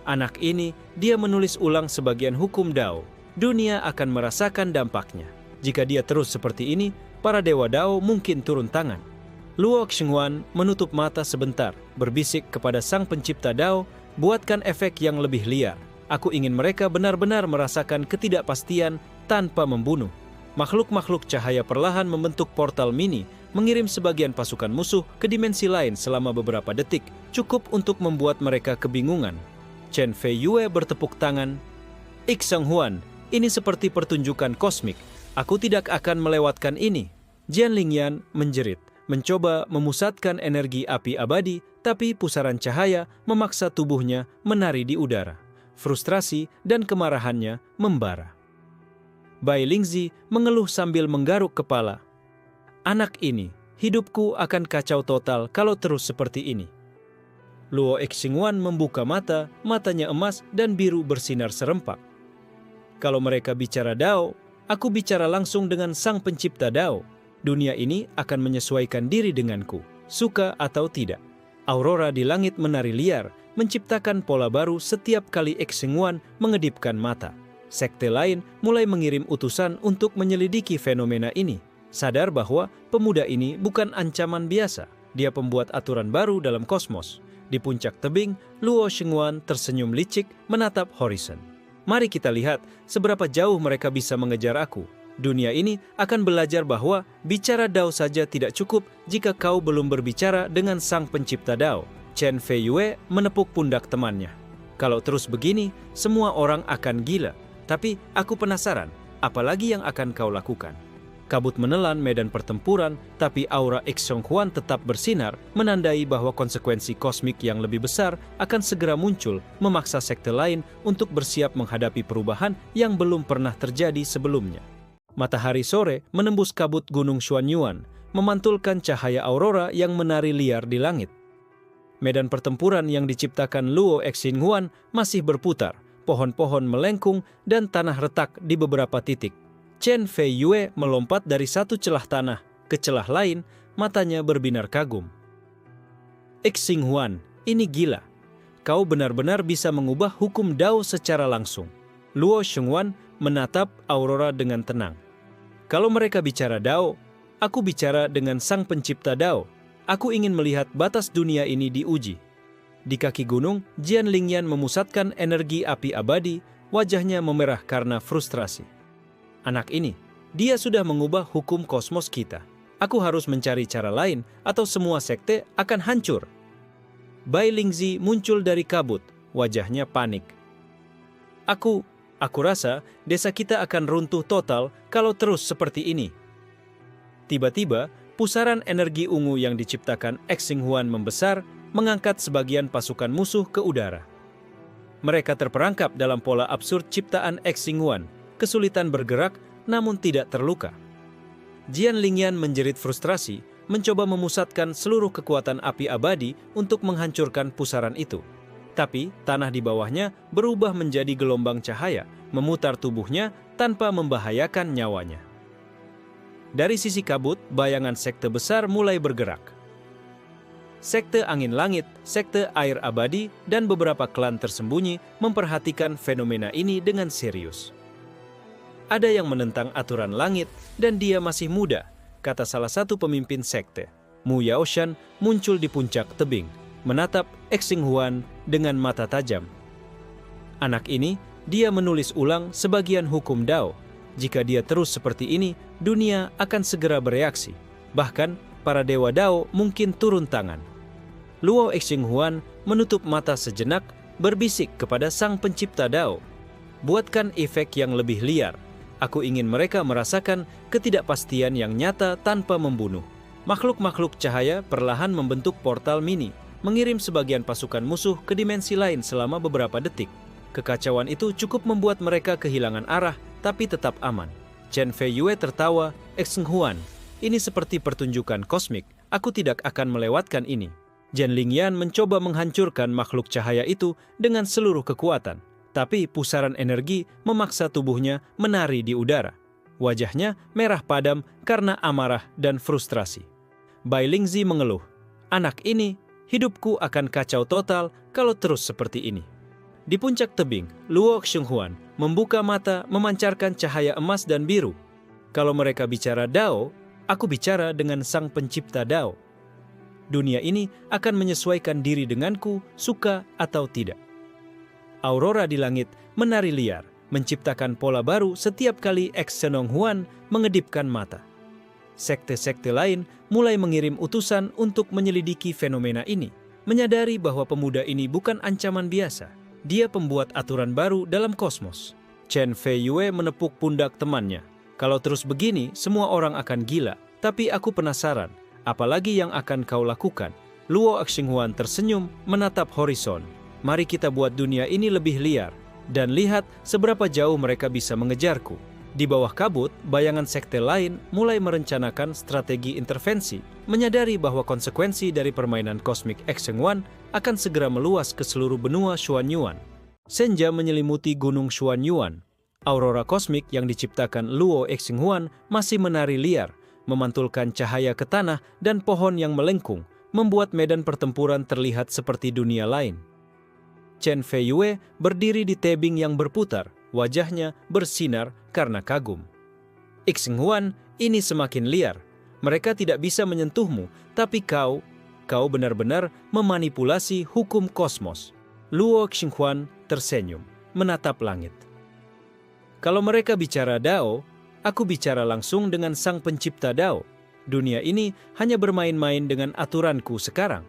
Anak ini, dia menulis ulang sebagian hukum Dao. Dunia akan merasakan dampaknya. Jika dia terus seperti ini, para dewa Dao mungkin turun tangan. Luo Xinghuan menutup mata sebentar, berbisik kepada sang pencipta Dao, buatkan efek yang lebih liar. Aku ingin mereka benar-benar merasakan ketidakpastian tanpa membunuh. Makhluk-makhluk cahaya perlahan membentuk portal mini, mengirim sebagian pasukan musuh ke dimensi lain selama beberapa detik, cukup untuk membuat mereka kebingungan. Chen Feiyue bertepuk tangan. Xinghuan, ini seperti pertunjukan kosmik. Aku tidak akan melewatkan ini. Jian Lingyan menjerit, mencoba memusatkan energi api abadi, tapi pusaran cahaya memaksa tubuhnya menari di udara. Frustrasi dan kemarahannya membara. Bai Lingzi mengeluh sambil menggaruk kepala. Anak ini, hidupku akan kacau total kalau terus seperti ini. Luo Xinghuan membuka mata, matanya emas dan biru bersinar serempak. Kalau mereka bicara Dao, aku bicara langsung dengan sang pencipta Dao. Dunia ini akan menyesuaikan diri denganku, suka atau tidak. Aurora di langit menari liar, menciptakan pola baru setiap kali Xinghuan mengedipkan mata. Sekte lain mulai mengirim utusan untuk menyelidiki fenomena ini. Sadar bahwa pemuda ini bukan ancaman biasa, dia pembuat aturan baru dalam kosmos. Di puncak tebing, Luo Shenghuan tersenyum licik menatap horizon. Mari kita lihat seberapa jauh mereka bisa mengejar aku. Dunia ini akan belajar bahwa bicara Dao saja tidak cukup jika kau belum berbicara dengan sang pencipta Dao. Chen Feiyue menepuk pundak temannya. Kalau terus begini, semua orang akan gila. Tapi aku penasaran, apalagi yang akan kau lakukan? Kabut menelan medan pertempuran, tapi aura Xinghuan tetap bersinar, menandai bahwa konsekuensi kosmik yang lebih besar akan segera muncul, memaksa sekte lain untuk bersiap menghadapi perubahan yang belum pernah terjadi sebelumnya. Matahari sore menembus kabut Gunung Xuanyuan, memantulkan cahaya aurora yang menari liar di langit. Medan pertempuran yang diciptakan Luo Xinghuan masih berputar, pohon-pohon melengkung dan tanah retak di beberapa titik. Chen Feiyue melompat dari satu celah tanah ke celah lain, matanya berbinar kagum. Xinghuan, ini gila. Kau benar-benar bisa mengubah hukum Dao secara langsung. Luo Shenghuan menatap Aurora dengan tenang. Kalau mereka bicara Dao, aku bicara dengan sang pencipta Dao. Aku ingin melihat batas dunia ini diuji. Di kaki gunung, Jian Lingyan memusatkan energi api abadi, wajahnya memerah karena frustrasi. Anak ini, dia sudah mengubah hukum kosmos kita. Aku harus mencari cara lain atau semua sekte akan hancur. Bai Lingzi muncul dari kabut, wajahnya panik. Aku rasa desa kita akan runtuh total kalau terus seperti ini. Tiba-tiba, pusaran energi ungu yang diciptakan Xinghuan membesar, mengangkat sebagian pasukan musuh ke udara. Mereka terperangkap dalam pola absurd ciptaan Xinghuan, kesulitan bergerak namun tidak terluka. Jian Lingyan menjerit frustrasi, mencoba memusatkan seluruh kekuatan api abadi untuk menghancurkan pusaran itu. Tapi tanah di bawahnya berubah menjadi gelombang cahaya, memutar tubuhnya tanpa membahayakan nyawanya. Dari sisi kabut, bayangan sekte besar mulai bergerak. Sekte Angin Langit, Sekte Air Abadi, dan beberapa klan tersembunyi memperhatikan fenomena ini dengan serius. Ada yang menentang aturan langit, dan dia masih muda, kata salah satu pemimpin sekte. Mu Yaoshan muncul di puncak tebing, menatap Xinghuan dengan mata tajam. Anak ini, dia menulis ulang sebagian hukum Dao. Jika dia terus seperti ini, dunia akan segera bereaksi. Bahkan, para dewa Dao mungkin turun tangan. Luo Xinghuan menutup mata sejenak, berbisik kepada sang pencipta Dao. Buatkan efek yang lebih liar. Aku ingin mereka merasakan ketidakpastian yang nyata tanpa membunuh. Makhluk-makhluk cahaya perlahan membentuk portal mini, mengirim sebagian pasukan musuh ke dimensi lain selama beberapa detik. Kekacauan itu cukup membuat mereka kehilangan arah, tapi tetap aman. Chen Feiyue tertawa, Xinghuan, ini seperti pertunjukan kosmik, aku tidak akan melewatkan ini. Jian Lingyan mencoba menghancurkan makhluk cahaya itu dengan seluruh kekuatan, tapi pusaran energi memaksa tubuhnya menari di udara. Wajahnya merah padam karena amarah dan frustrasi. Bai Lingzi mengeluh, anak ini, hidupku akan kacau total kalau terus seperti ini. Di puncak tebing, Luo Xinghuan membuka mata memancarkan cahaya emas dan biru. Kalau mereka bicara Dao, aku bicara dengan sang pencipta Dao. Dunia ini akan menyesuaikan diri denganku, suka atau tidak. Aurora di langit menari liar, menciptakan pola baru setiap kali Xinghuan mengedipkan mata. Sekte-sekte lain mulai mengirim utusan untuk menyelidiki fenomena ini, menyadari bahwa pemuda ini bukan ancaman biasa. Dia pembuat aturan baru dalam kosmos. Chen Feiyue menepuk pundak temannya. Kalau terus begini, semua orang akan gila. Tapi aku penasaran, apalagi yang akan kau lakukan? Luo Xinghuan tersenyum menatap horizon. Mari kita buat dunia ini lebih liar. Dan lihat seberapa jauh mereka bisa mengejarku. Di bawah kabut, bayangan sekte lain mulai merencanakan strategi intervensi, menyadari bahwa konsekuensi dari permainan kosmik Xinghuan akan segera meluas ke seluruh benua Xuanyuan. Senja menyelimuti gunung Xuanyuan. Aurora kosmik yang diciptakan Luo Xinghuan masih menari liar, memantulkan cahaya ke tanah dan pohon yang melengkung, membuat medan pertempuran terlihat seperti dunia lain. Chen Feiyue berdiri di tebing yang berputar, wajahnya bersinar karena kagum. Xinghuan, ini semakin liar. Mereka tidak bisa menyentuhmu, tapi kau benar-benar memanipulasi hukum kosmos. Luo Xinghuan tersenyum, menatap langit. Kalau mereka bicara Dao, aku bicara langsung dengan sang pencipta Dao. Dunia ini hanya bermain-main dengan aturanku sekarang.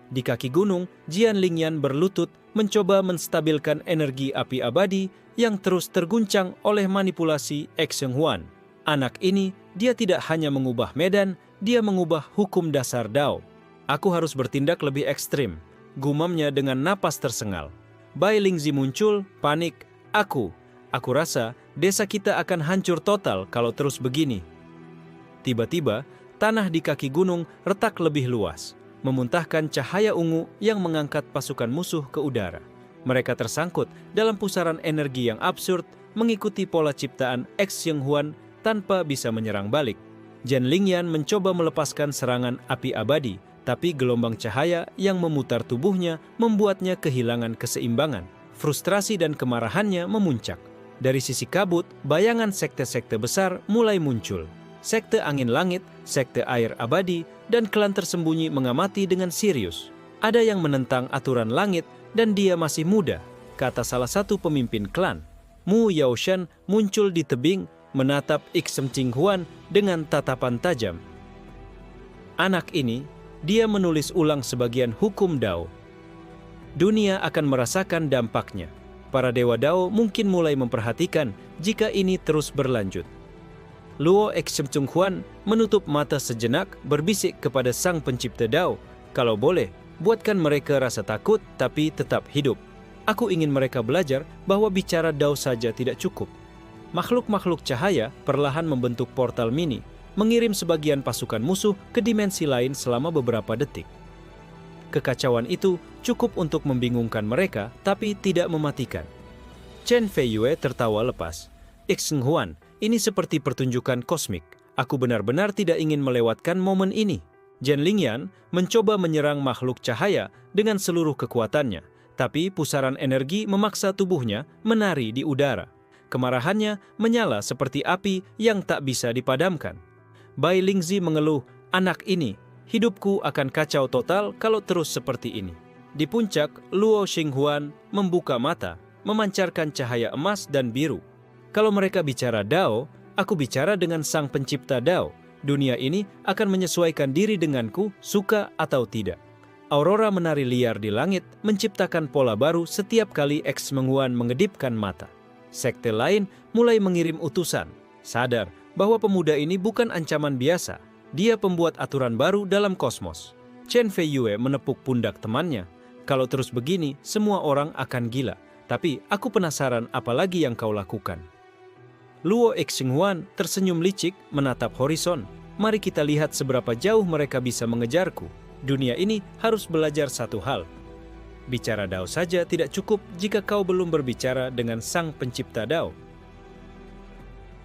Di kaki gunung, Jian Lingyan berlutut mencoba menstabilkan energi api abadi yang terus terguncang oleh manipulasi Xinghuan. Anak ini, dia tidak hanya mengubah medan, dia mengubah hukum dasar Dao. Aku harus bertindak lebih ekstrim, gumamnya dengan napas tersengal. Bai Lingzi muncul, panik. Aku rasa desa kita akan hancur total kalau terus begini. Tiba-tiba, tanah di kaki gunung retak lebih luas, memuntahkan cahaya ungu yang mengangkat pasukan musuh ke udara. Mereka tersangkut dalam pusaran energi yang absurd, mengikuti pola ciptaan Xinghuan tanpa bisa menyerang balik. Jian Lingyan mencoba melepaskan serangan api abadi, tapi gelombang cahaya yang memutar tubuhnya membuatnya kehilangan keseimbangan. Frustrasi dan kemarahannya memuncak. Dari sisi kabut, bayangan sekte-sekte besar mulai muncul. Sekte Angin Langit, Sekte Air Abadi, dan klan tersembunyi mengamati dengan serius. Ada yang menentang aturan langit dan dia masih muda, kata salah satu pemimpin klan. Mu Yaoshan muncul di tebing menatap Xinghuan dengan tatapan tajam. Anak ini, dia menulis ulang sebagian hukum Dao. dunia akan merasakan dampaknya. Para Dewa Dao mungkin mulai memperhatikan jika ini terus berlanjut. Luo Exchenghuan menutup mata sejenak, berbisik kepada Sang Pencipta Dao, "Kalau boleh, buatkan mereka rasa takut tapi tetap hidup. Aku ingin mereka belajar bahwa bicara Dao saja tidak cukup." Makhluk-makhluk cahaya perlahan membentuk portal mini, mengirim sebagian pasukan musuh ke dimensi lain selama beberapa detik. Kekacauan itu cukup untuk membingungkan mereka, tapi tidak mematikan. Chen Feiyue tertawa lepas. "Exchenghuan, ini seperti pertunjukan kosmik. Aku benar-benar tidak ingin melewatkan momen ini." Zhen Lingyan mencoba menyerang makhluk cahaya dengan seluruh kekuatannya, tapi pusaran energi memaksa tubuhnya menari di udara. Kemarahannya menyala seperti api yang tak bisa dipadamkan. Bai Lingzi mengeluh, "Anak ini, hidupku akan kacau total kalau terus seperti ini." Di puncak, Luo Xinghuan membuka mata, memancarkan cahaya emas dan biru. "Kalau mereka bicara Dao, aku bicara dengan Sang Pencipta Dao. Dunia ini akan menyesuaikan diri denganku, suka atau tidak." Aurora menari liar di langit, menciptakan pola baru setiap kali Exchenghuan mengedipkan mata. Sekte lain mulai mengirim utusan, sadar bahwa pemuda ini bukan ancaman biasa. Dia pembuat aturan baru dalam kosmos. Chen Feiyue menepuk pundak temannya. "Kalau terus begini, semua orang akan gila. Tapi aku penasaran apa lagi yang kau lakukan." Luo Exchenghuan tersenyum licik menatap horizon. "Mari kita lihat seberapa jauh mereka bisa mengejarku. Dunia ini harus belajar satu hal. Bicara Dao saja tidak cukup jika kau belum berbicara dengan Sang Pencipta Dao."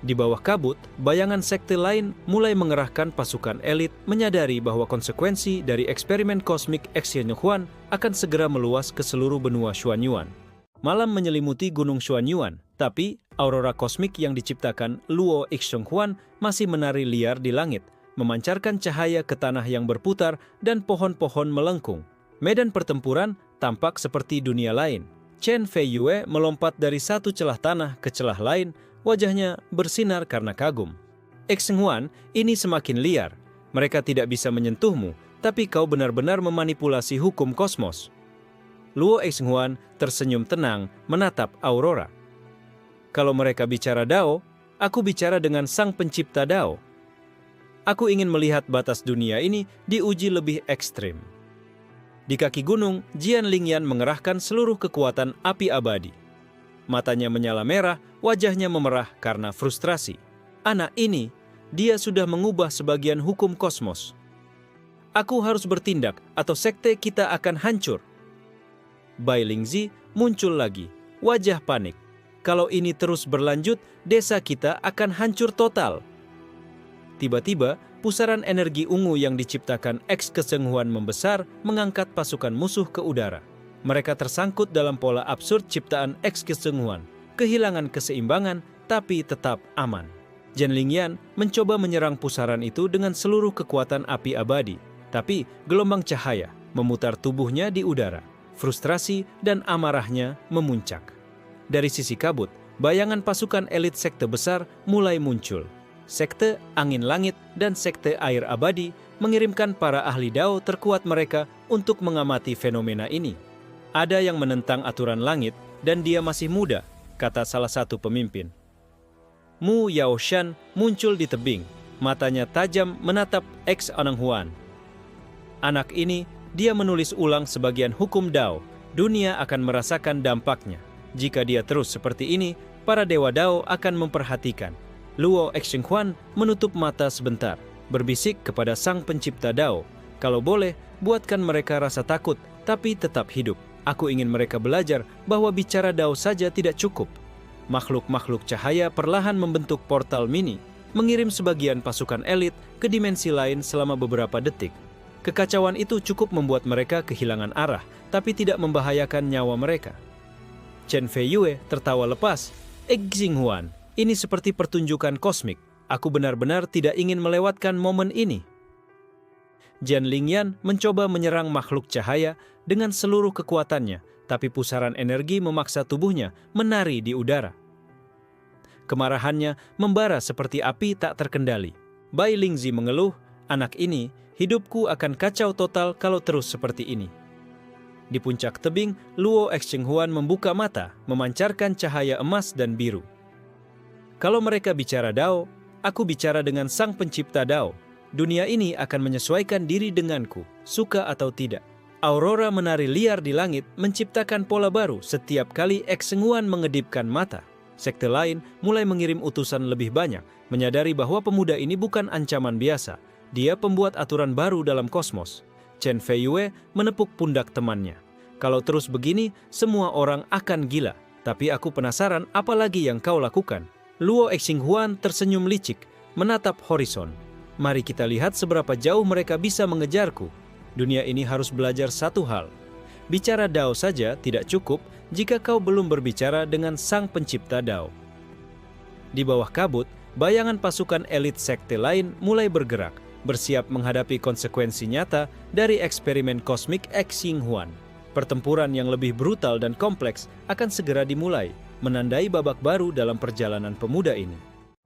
Di bawah kabut, bayangan sekte lain mulai mengerahkan pasukan elit, menyadari bahwa konsekuensi dari eksperimen kosmik Exchenghuan akan segera meluas ke seluruh benua Xuanyuan. Malam menyelimuti Gunung Xuanyuan, tapi aurora kosmik yang diciptakan Luo Exchenghuan masih menari liar di langit, memancarkan cahaya ke tanah yang berputar dan pohon-pohon melengkung. Medan pertempuran tampak seperti dunia lain. Chen Feiyue melompat dari satu celah tanah ke celah lain, wajahnya bersinar karena kagum. "Exchenghuan, ini semakin liar. Mereka tidak bisa menyentuhmu, tapi kau benar-benar memanipulasi hukum kosmos." Luo Exchenghuan tersenyum tenang menatap Aurora. "Kalau mereka bicara Dao, aku bicara dengan Sang Pencipta Dao. Aku ingin melihat batas dunia ini diuji lebih ekstrim." Di kaki gunung, Jian Lingyan mengerahkan seluruh kekuatan api abadi. Matanya menyala merah, wajahnya memerah karena frustrasi. "Anak ini, dia sudah mengubah sebagian hukum kosmos. Aku harus bertindak atau sekte kita akan hancur." Bai Lingzi muncul lagi, wajah panik. "Kalau ini terus berlanjut, desa kita akan hancur total." Tiba-tiba, pusaran energi ungu yang diciptakan Exchenghuan membesar, mengangkat pasukan musuh ke udara. Mereka tersangkut dalam pola absurd ciptaan Exchenghuan, kehilangan keseimbangan tapi tetap aman. Zhen Lingyan mencoba menyerang pusaran itu dengan seluruh kekuatan api abadi, tapi gelombang cahaya memutar tubuhnya di udara. Frustrasi dan amarahnya memuncak. Dari sisi kabut, bayangan pasukan elit sekte besar mulai muncul. Sekte Angin Langit dan Sekte Air Abadi mengirimkan para ahli Dao terkuat mereka untuk mengamati fenomena ini. "Ada yang menentang aturan langit dan dia masih muda," kata salah satu pemimpin. Mu Yaoshan muncul di tebing, matanya tajam menatap Exchenghuan. "Anak ini, dia menulis ulang sebagian hukum Dao. Dunia akan merasakan dampaknya. Jika dia terus seperti ini, para Dewa Dao akan memperhatikan." Luo Exchenghuan menutup mata sebentar, berbisik kepada Sang Pencipta Dao, "Kalau boleh, buatkan mereka rasa takut, tapi tetap hidup. Aku ingin mereka belajar bahwa bicara Dao saja tidak cukup." Makhluk-makhluk cahaya perlahan membentuk portal mini, mengirim sebagian pasukan elit ke dimensi lain selama beberapa detik. Kekacauan itu cukup membuat mereka kehilangan arah, tapi tidak membahayakan nyawa mereka. Chen Feiyue tertawa lepas. "Exchenghuan, ini seperti pertunjukan kosmik. Aku benar-benar tidak ingin melewatkan momen ini." Jian Lingyan mencoba menyerang makhluk cahaya dengan seluruh kekuatannya, tapi pusaran energi memaksa tubuhnya menari di udara. Kemarahannya membara seperti api tak terkendali. Bai Lingzi mengeluh, "Anak ini, hidupku akan kacau total kalau terus seperti ini." Di puncak tebing, Luo Xinghuan membuka mata, memancarkan cahaya emas dan biru. Kalau mereka bicara Dao, aku bicara dengan Sang Pencipta Dao. Dunia ini akan menyesuaikan diri denganku, suka atau tidak. Aurora menari liar di langit, menciptakan pola baru setiap kali Xinghuan mengedipkan mata. Sekte lain mulai mengirim utusan lebih banyak, menyadari bahwa pemuda ini bukan ancaman biasa. Dia pembuat aturan baru dalam kosmos. Chen Feiyue menepuk pundak temannya. Kalau terus begini, semua orang akan gila. Tapi aku penasaran apa lagi yang kau lakukan. Luo Xinghuan tersenyum licik, menatap horizon. Mari kita lihat seberapa jauh mereka bisa mengejarku. Dunia ini harus belajar satu hal. Bicara Dao saja tidak cukup jika kau belum berbicara dengan Sang Pencipta Dao. Di bawah kabut, bayangan pasukan elit sekte lain mulai bergerak, bersiap menghadapi konsekuensi nyata dari eksperimen kosmik Xinghuan. Pertempuran yang lebih brutal dan kompleks akan segera dimulai, menandai babak baru dalam perjalanan pemuda ini.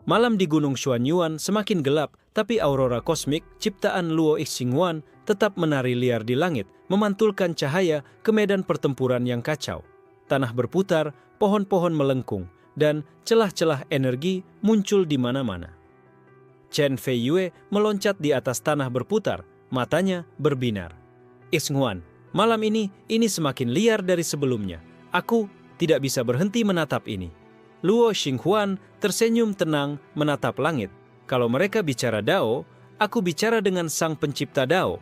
Malam di Gunung Xuanyuan semakin gelap, tapi aurora kosmik ciptaan Luo Xinghuan tetap menari liar di langit, memantulkan cahaya ke medan pertempuran yang kacau. Tanah berputar, pohon-pohon melengkung, dan celah-celah energi muncul di mana-mana. Chen Feiyue meloncat di atas tanah berputar, matanya berbinar. Xinghuan, malam ini semakin liar dari sebelumnya. Aku tidak bisa berhenti menatap ini. Luo Xinghuan tersenyum tenang menatap langit. Kalau mereka bicara Dao, aku bicara dengan Sang Pencipta Dao.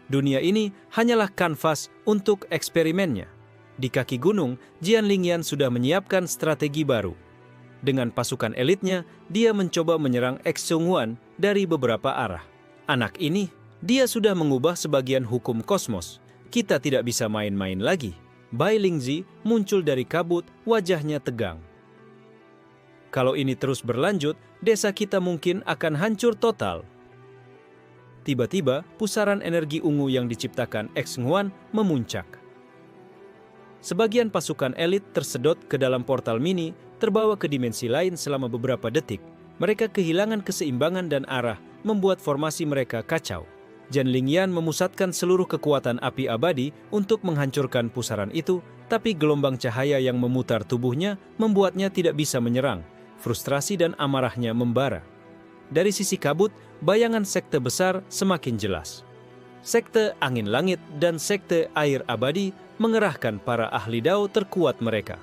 Dunia ini hanyalah kanvas untuk eksperimennya. Di kaki gunung, Jian Lingyan sudah menyiapkan strategi baru. Dengan pasukan elitnya, dia mencoba menyerang Xinghuan dari beberapa arah. Anak ini, dia sudah mengubah sebagian hukum kosmos. Kita tidak bisa main-main lagi. Bai Lingzi muncul dari kabut, wajahnya tegang. Kalau ini terus berlanjut, desa kita mungkin akan hancur total. Tiba-tiba, pusaran energi ungu yang diciptakan Xinghuan memuncak. Sebagian pasukan elit tersedot ke dalam portal mini, terbawa ke dimensi lain selama beberapa detik. Mereka kehilangan keseimbangan dan arah, membuat formasi mereka kacau. Jian Lingyan memusatkan seluruh kekuatan api abadi untuk menghancurkan pusaran itu, tapi gelombang cahaya yang memutar tubuhnya membuatnya tidak bisa menyerang. Frustrasi dan amarahnya membara. Dari sisi kabut, bayangan sekte besar semakin jelas. Sekte Angin Langit dan Sekte Air Abadi mengerahkan para ahli Dao terkuat mereka.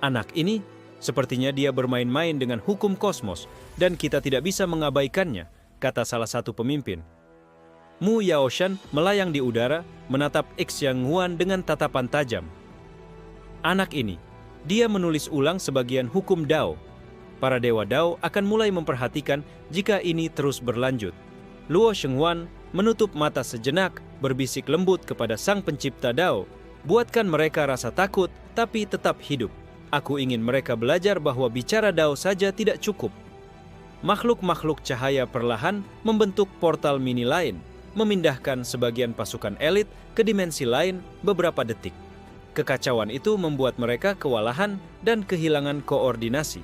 Anak ini, sepertinya dia bermain-main dengan hukum kosmos, dan kita tidak bisa mengabaikannya, kata salah satu pemimpin. Mu Yaoshan melayang di udara, menatap Xinghuan dengan tatapan tajam. Anak ini, dia menulis ulang sebagian hukum Dao. Para dewa Dao akan mulai memperhatikan jika ini terus berlanjut. Luo Xinghuan menutup mata sejenak, berbisik lembut kepada Sang Pencipta Dao. Buatkan mereka rasa takut, tapi tetap hidup. Aku ingin mereka belajar bahwa bicara Dao saja tidak cukup. Makhluk-makhluk cahaya perlahan membentuk portal mini lain, memindahkan sebagian pasukan elit ke dimensi lain beberapa detik. Kekacauan itu membuat mereka kewalahan dan kehilangan koordinasi.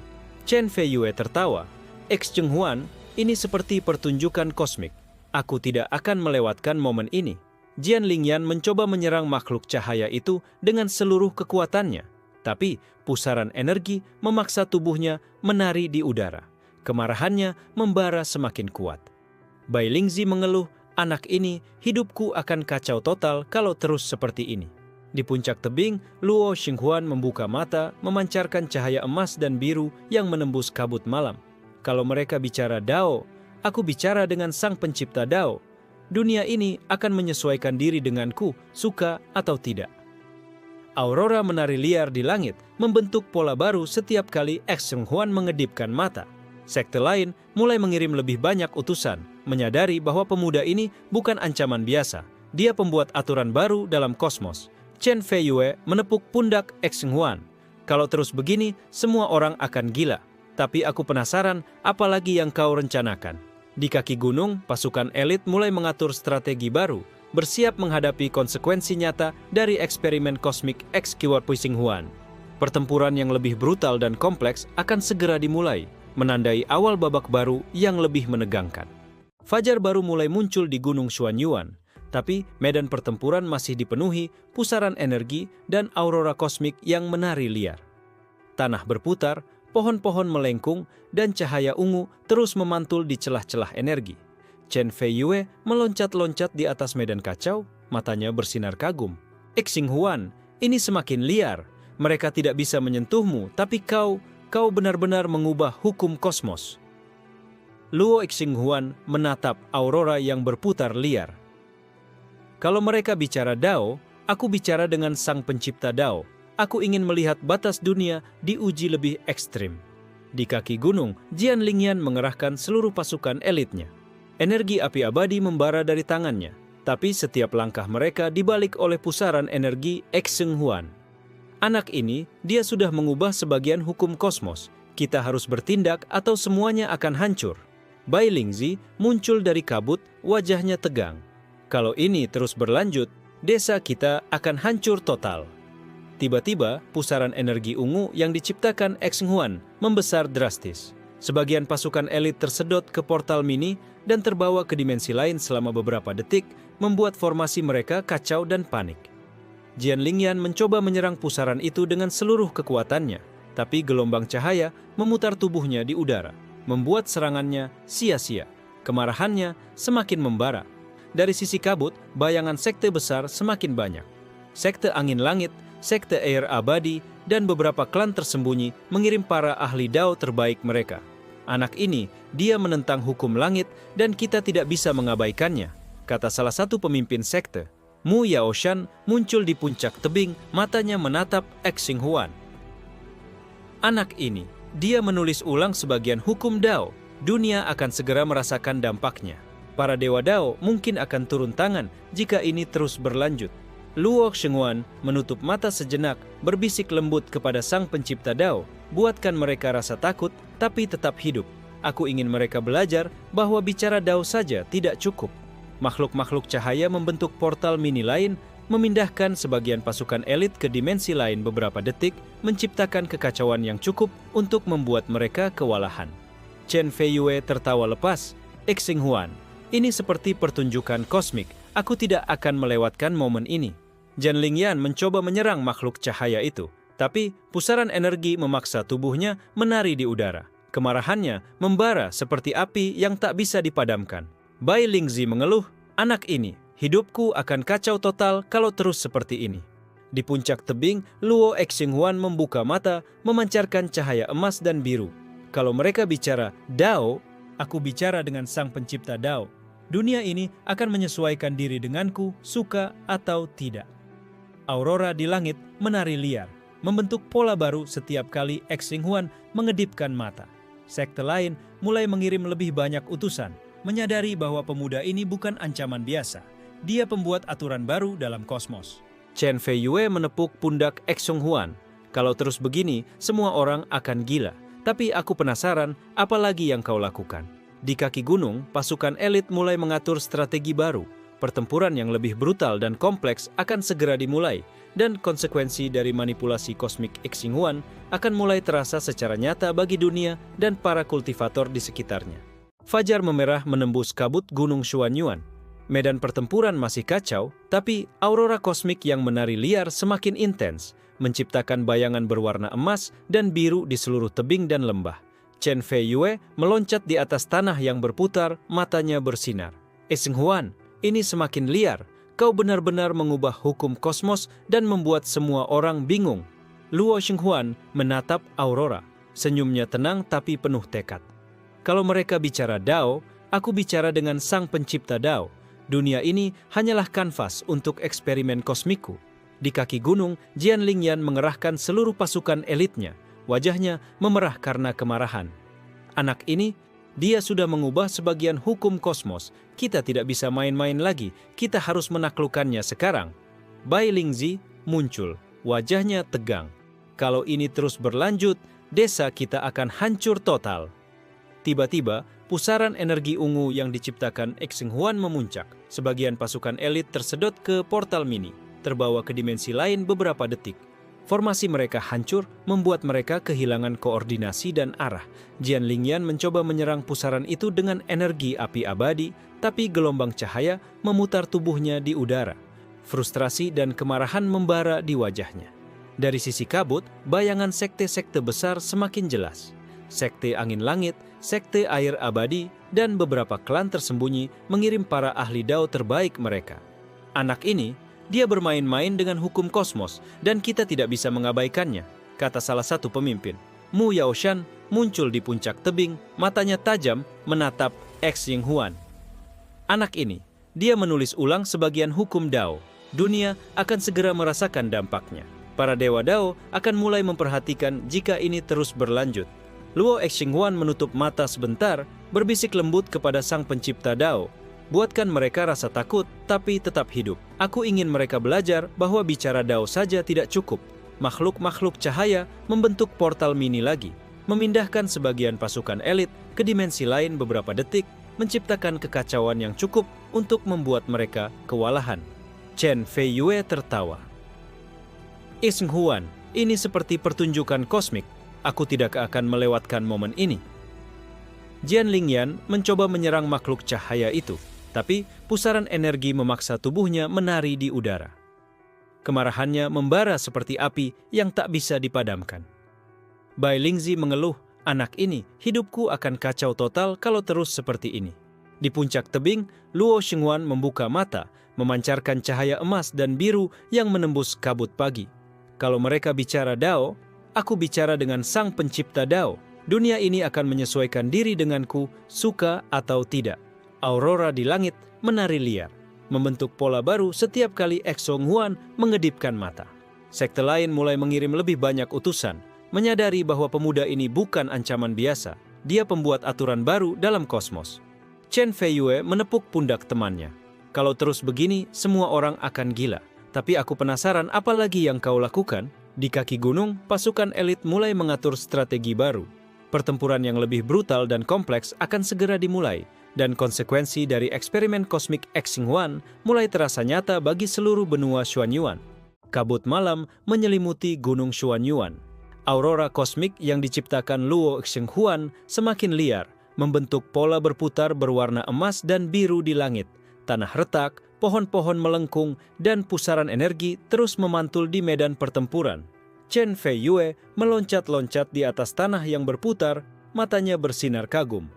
Chen Feiyue tertawa. Xinghuan, ini seperti pertunjukan kosmik. Aku tidak akan melewatkan momen ini. Jian Lingyan mencoba menyerang makhluk cahaya itu dengan seluruh kekuatannya. Tapi pusaran energi memaksa tubuhnya menari di udara. Kemarahannya membara semakin kuat. Bai Lingzi mengeluh, anak ini, hidupku akan kacau total kalau terus seperti ini. Di puncak tebing, Luo Xinghuan membuka mata, memancarkan cahaya emas dan biru yang menembus kabut malam. Kalau mereka bicara Dao, aku bicara dengan Sang Pencipta Dao. Dunia ini akan menyesuaikan diri denganku, suka atau tidak. Aurora menari liar di langit, membentuk pola baru setiap kali Xinghuan mengedipkan mata. Sekte lain mulai mengirim lebih banyak utusan, menyadari bahwa pemuda ini bukan ancaman biasa. Dia pembuat aturan baru dalam kosmos. Chen Feiyue menepuk pundak Xinghuan. Kalau terus begini, semua orang akan gila. Tapi aku penasaran, apa lagi yang kau rencanakan? Di kaki gunung, pasukan elit mulai mengatur strategi baru, bersiap menghadapi konsekuensi nyata dari eksperimen kosmik Xinghuan. Pertempuran yang lebih brutal dan kompleks akan segera dimulai, menandai awal babak baru yang lebih menegangkan. Fajar baru mulai muncul di Gunung Xuanyuan. Tapi medan pertempuran masih dipenuhi pusaran energi dan aurora kosmik yang menari liar. Tanah berputar, pohon-pohon melengkung, dan cahaya ungu terus memantul di celah-celah energi. Chen Feiyue meloncat-loncat di atas medan kacau, matanya bersinar kagum. Xinghuan, ini semakin liar. Mereka tidak bisa menyentuhmu, tapi kau benar-benar mengubah hukum kosmos. Luo Xinghuan menatap aurora yang berputar liar. Kalau mereka bicara Dao, aku bicara dengan Sang Pencipta Dao. Aku ingin melihat batas dunia diuji lebih ekstrim. Di kaki gunung, Jian Lingyan mengerahkan seluruh pasukan elitnya. Energi api abadi membara dari tangannya, tapi setiap langkah mereka dibalik oleh pusaran energi Xinghuan. Anak ini, dia sudah mengubah sebagian hukum kosmos. Kita harus bertindak atau semuanya akan hancur. Bai Lingzi muncul dari kabut, wajahnya tegang. Kalau ini terus berlanjut, desa kita akan hancur total. Tiba-tiba, pusaran energi ungu yang diciptakan Xinghuan membesar drastis. Sebagian pasukan elit tersedot ke portal mini dan terbawa ke dimensi lain selama beberapa detik, membuat formasi mereka kacau dan panik. Jian Lingyan mencoba menyerang pusaran itu dengan seluruh kekuatannya, tapi gelombang cahaya memutar tubuhnya di udara, membuat serangannya sia-sia. Kemarahannya semakin membara. Dari sisi kabut, bayangan sekte besar semakin banyak. Sekte Angin Langit, Sekte Air Abadi, dan beberapa klan tersembunyi mengirim para ahli Dao terbaik mereka. Anak ini, dia menentang hukum langit dan kita tidak bisa mengabaikannya, kata salah satu pemimpin sekte. Mu Yaoshan muncul di puncak tebing, matanya menatap Xinghuan. Anak ini, dia menulis ulang sebagian hukum Dao. Dunia akan segera merasakan dampaknya. Para dewa Dao mungkin akan turun tangan jika ini terus berlanjut. Luo Xinghuan menutup mata sejenak, berbisik lembut kepada Sang Pencipta Dao, buatkan mereka rasa takut, tapi tetap hidup. Aku ingin mereka belajar bahwa bicara Dao saja tidak cukup. Makhluk-makhluk cahaya membentuk portal mini lain, memindahkan sebagian pasukan elit ke dimensi lain beberapa detik, menciptakan kekacauan yang cukup untuk membuat mereka kewalahan. Chen Feiyue tertawa lepas. Xinghuan, ini seperti pertunjukan kosmik. Aku tidak akan melewatkan momen ini. Jian Lingyan mencoba menyerang makhluk cahaya itu, tapi pusaran energi memaksa tubuhnya menari di udara. Kemarahannya membara seperti api yang tak bisa dipadamkan. Bai Lingzi mengeluh, anak ini, hidupku akan kacau total kalau terus seperti ini. Di puncak tebing, Luo Xinghuan membuka mata, memancarkan cahaya emas dan biru. Kalau mereka bicara Dao, aku bicara dengan Sang Pencipta Dao. Dunia ini akan menyesuaikan diri denganku, suka atau tidak. Aurora di langit menari liar, membentuk pola baru setiap kali Xinghuan mengedipkan mata. Sekte lain mulai mengirim lebih banyak utusan, menyadari bahwa pemuda ini bukan ancaman biasa. Dia pembuat aturan baru dalam kosmos. Chen Feiyue menepuk pundak Xinghuan. Kalau terus begini, semua orang akan gila. Tapi aku penasaran, apa lagi yang kau lakukan? Di kaki gunung, pasukan elit mulai mengatur strategi baru. Pertempuran yang lebih brutal dan kompleks akan segera dimulai, dan konsekuensi dari manipulasi kosmik Xinghuan akan mulai terasa secara nyata bagi dunia dan para kultivator di sekitarnya. Fajar memerah menembus kabut gunung Xuanyuan. Medan pertempuran masih kacau, tapi aurora kosmik yang menari liar semakin intens, menciptakan bayangan berwarna emas dan biru di seluruh tebing dan lembah. Chen Feiyue meloncat di atas tanah yang berputar, matanya bersinar. Xinghuan, ini semakin liar. Kau benar-benar mengubah hukum kosmos dan membuat semua orang bingung. Luo Xinghuan menatap aurora. Senyumnya tenang tapi penuh tekad. Kalau mereka bicara Dao, aku bicara dengan Sang Pencipta Dao. Dunia ini hanyalah kanvas untuk eksperimen kosmiku. Di kaki gunung, Jian Lingyan mengerahkan seluruh pasukan elitnya. Wajahnya memerah karena kemarahan. Anak ini, dia sudah mengubah sebagian hukum kosmos. Kita tidak bisa main-main lagi. Kita harus menaklukkannya sekarang. Bai Lingzi muncul. Wajahnya tegang. Kalau ini terus berlanjut, desa kita akan hancur total. Tiba-tiba, pusaran energi ungu yang diciptakan Xinghuan memuncak. Sebagian pasukan elit tersedot ke portal mini, terbawa ke dimensi lain beberapa detik. Formasi mereka hancur, membuat mereka kehilangan koordinasi dan arah. Jian Lingyan mencoba menyerang pusaran itu dengan energi api abadi, tapi gelombang cahaya memutar tubuhnya di udara. Frustrasi dan kemarahan membara di wajahnya. Dari sisi kabut, bayangan sekte-sekte besar semakin jelas. Sekte Angin Langit, Sekte Air Abadi, dan beberapa klan tersembunyi mengirim para ahli Dao terbaik mereka. Anak ini, dia bermain-main dengan hukum kosmos dan kita tidak bisa mengabaikannya, kata salah satu pemimpin. Mu Yaoshan muncul di puncak tebing, matanya tajam menatap X Ying Huan. Anak ini, dia menulis ulang sebagian hukum Dao. Dunia akan segera merasakan dampaknya. Para dewa Dao akan mulai memperhatikan jika ini terus berlanjut. Luo Xinghuan menutup mata sebentar, berbisik lembut kepada sang pencipta Dao. Buatkan mereka rasa takut, tapi tetap hidup. Aku ingin mereka belajar bahwa bicara Dao saja tidak cukup. Makhluk-makhluk cahaya membentuk portal mini lagi, memindahkan sebagian pasukan elit ke dimensi lain beberapa detik, menciptakan kekacauan yang cukup untuk membuat mereka kewalahan. Chen Feiyue tertawa. Xinghuan, ini seperti pertunjukan kosmik. Aku tidak akan melewatkan momen ini. Jian Lingyan mencoba menyerang makhluk cahaya itu, tapi pusaran energi memaksa tubuhnya menari di udara. Kemarahannya membara seperti api yang tak bisa dipadamkan. Bai Lingzi mengeluh, anak ini, hidupku akan kacau total kalau terus seperti ini. Di puncak tebing, Luo Xinghuan membuka mata, memancarkan cahaya emas dan biru yang menembus kabut pagi. Kalau mereka bicara Dao, aku bicara dengan sang pencipta Dao. Dunia ini akan menyesuaikan diri denganku, suka atau tidak. Aurora di langit menari liar, membentuk pola baru setiap kali Xong Huan mengedipkan mata. Sekte lain mulai mengirim lebih banyak utusan, menyadari bahwa pemuda ini bukan ancaman biasa. Dia pembuat aturan baru dalam kosmos. Chen Feiyue menepuk pundak temannya. Kalau terus begini, semua orang akan gila. Tapi aku penasaran apa lagi yang kau lakukan? Di kaki gunung, pasukan elit mulai mengatur strategi baru. Pertempuran yang lebih brutal dan kompleks akan segera dimulai, dan konsekuensi dari eksperimen kosmik Xinghuan mulai terasa nyata bagi seluruh benua Xuanyuan. Kabut malam menyelimuti gunung Xuanyuan. Aurora kosmik yang diciptakan Luo Xinghuan semakin liar, membentuk pola berputar berwarna emas dan biru di langit. Tanah retak, pohon-pohon melengkung, dan pusaran energi terus memantul di medan pertempuran. Chen Feiyue meloncat-loncat di atas tanah yang berputar, matanya bersinar kagum.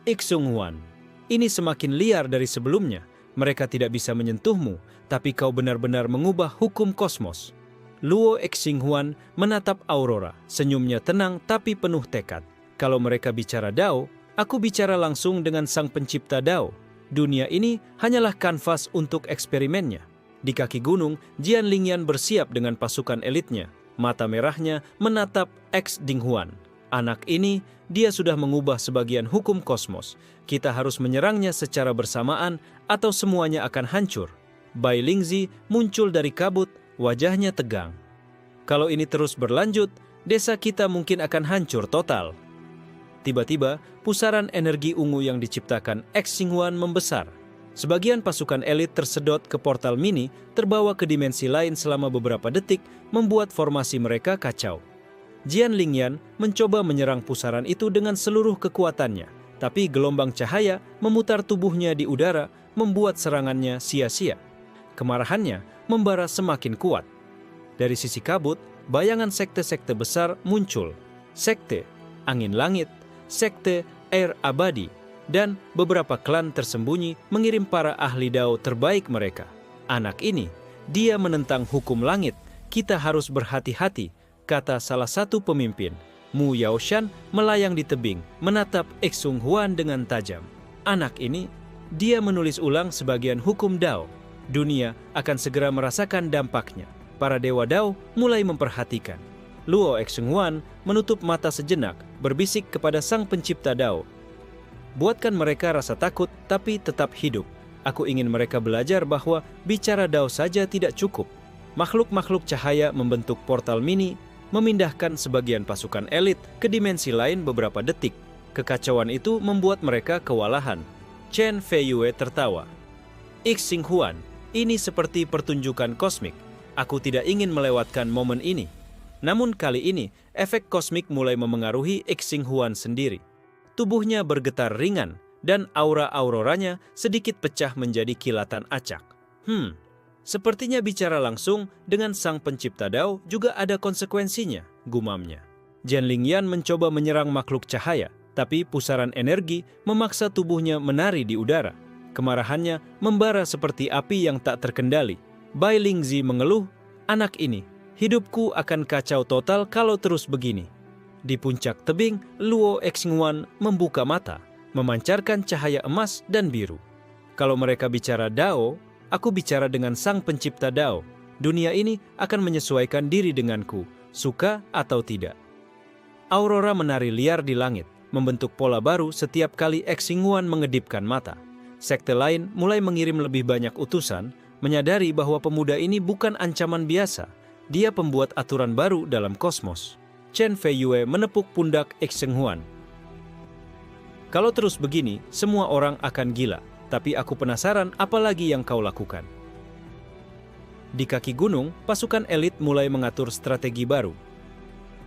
Xinghuan, ini semakin liar dari sebelumnya. Mereka tidak bisa menyentuhmu, tapi kau benar-benar mengubah hukum kosmos. Luo Xinghuan menatap Aurora, senyumnya tenang tapi penuh tekad. Kalau mereka bicara Dao, aku bicara langsung dengan sang pencipta Dao. Dunia ini hanyalah kanvas untuk eksperimennya. Di kaki gunung, Jian Lingyan bersiap dengan pasukan elitnya. Mata merahnya menatap X Dinghuan. Anak ini, dia sudah mengubah sebagian hukum kosmos. Kita harus menyerangnya secara bersamaan atau semuanya akan hancur. Bai Lingzi muncul dari kabut, wajahnya tegang. Kalau ini terus berlanjut, desa kita mungkin akan hancur total. Tiba-tiba, pusaran energi ungu yang diciptakan Xinghuan membesar. Sebagian pasukan elit tersedot ke portal mini, terbawa ke dimensi lain selama beberapa detik, membuat formasi mereka kacau. Jian Lingyan mencoba menyerang pusaran itu dengan seluruh kekuatannya, tapi gelombang cahaya memutar tubuhnya di udara, membuat serangannya sia-sia. Kemarahannya membara semakin kuat. Dari sisi kabut, bayangan sekte-sekte besar muncul. Sekte Angin Langit, Sekte Air Abadi, dan beberapa klan tersembunyi mengirim para ahli Dao terbaik mereka. Anak ini, dia menentang hukum langit. Kita harus berhati-hati, kata salah satu pemimpin. Mu Yaoshan melayang di tebing, menatap Xinghuan dengan tajam. Anak ini, dia menulis ulang sebagian hukum Dao. Dunia akan segera merasakan dampaknya. Para dewa Dao mulai memperhatikan. Luo Xinghuan menutup mata sejenak, berbisik kepada sang pencipta Dao. Buatkan mereka rasa takut, tapi tetap hidup. Aku ingin mereka belajar bahwa bicara Dao saja tidak cukup. Makhluk-makhluk cahaya membentuk portal mini, memindahkan sebagian pasukan elit ke dimensi lain beberapa detik. Kekacauan itu membuat mereka kewalahan. Chen Feiyue tertawa. Xinghuan, ini seperti pertunjukan kosmik. Aku tidak ingin melewatkan momen ini. Namun kali ini, efek kosmik mulai memengaruhi Xinghuan sendiri. Tubuhnya bergetar ringan, dan aura auroranya sedikit pecah menjadi kilatan acak. Sepertinya bicara langsung dengan sang pencipta Dao juga ada konsekuensinya, gumamnya. Jian Lingyan mencoba menyerang makhluk cahaya, tapi pusaran energi memaksa tubuhnya menari di udara. Kemarahannya membara seperti api yang tak terkendali. Bai Lingzi mengeluh, "Anak ini, hidupku akan kacau total kalau terus begini." Di puncak tebing, Luo Xinghuan membuka mata, memancarkan cahaya emas dan biru. Kalau mereka bicara Dao, aku bicara dengan sang pencipta Dao. Dunia ini akan menyesuaikan diri denganku, suka atau tidak. Aurora menari liar di langit, membentuk pola baru setiap kali Xinghuan mengedipkan mata. Sekte lain mulai mengirim lebih banyak utusan, menyadari bahwa pemuda ini bukan ancaman biasa. Dia pembuat aturan baru dalam kosmos. Chen Feiyue menepuk pundak Xinghuan. "Kalau terus begini, semua orang akan gila. Tapi aku penasaran apa lagi yang kau lakukan." Di kaki gunung, pasukan elit mulai mengatur strategi baru.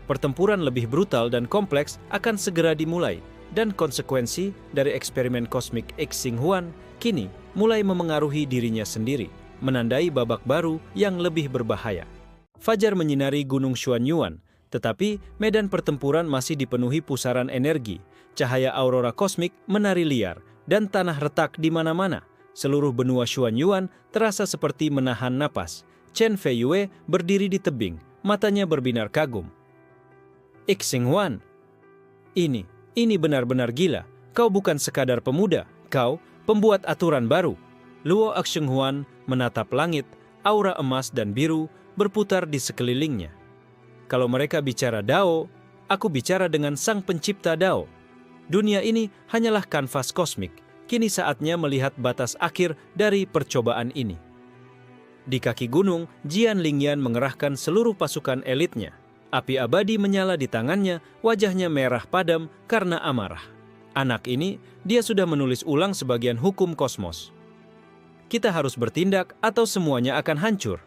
Pertempuran lebih brutal dan kompleks akan segera dimulai, dan konsekuensi dari eksperimen kosmik Xinghuan kini mulai memengaruhi dirinya sendiri, menandai babak baru yang lebih berbahaya. Fajar menyinari Gunung Xuanyuan, tetapi medan pertempuran masih dipenuhi pusaran energi, cahaya aurora kosmik menari liar, dan tanah retak di mana-mana. Seluruh benua Xuanyuan terasa seperti menahan napas. Chen Feiyue berdiri di tebing, matanya berbinar kagum. "Xinghuan, ini benar-benar gila. Kau bukan sekadar pemuda, kau pembuat aturan baru." Luo Xinghuan menatap langit, aura emas dan biru berputar di sekelilingnya. "Kalau mereka bicara Dao, aku bicara dengan sang pencipta Dao. Dunia ini hanyalah kanvas kosmik. Kini saatnya melihat batas akhir dari percobaan ini." Di kaki gunung, Jian Lingyan mengerahkan seluruh pasukan elitnya. Api abadi menyala di tangannya, wajahnya merah padam karena amarah. Anak ini, dia sudah menulis ulang sebagian hukum kosmos. "Kita harus bertindak atau semuanya akan hancur."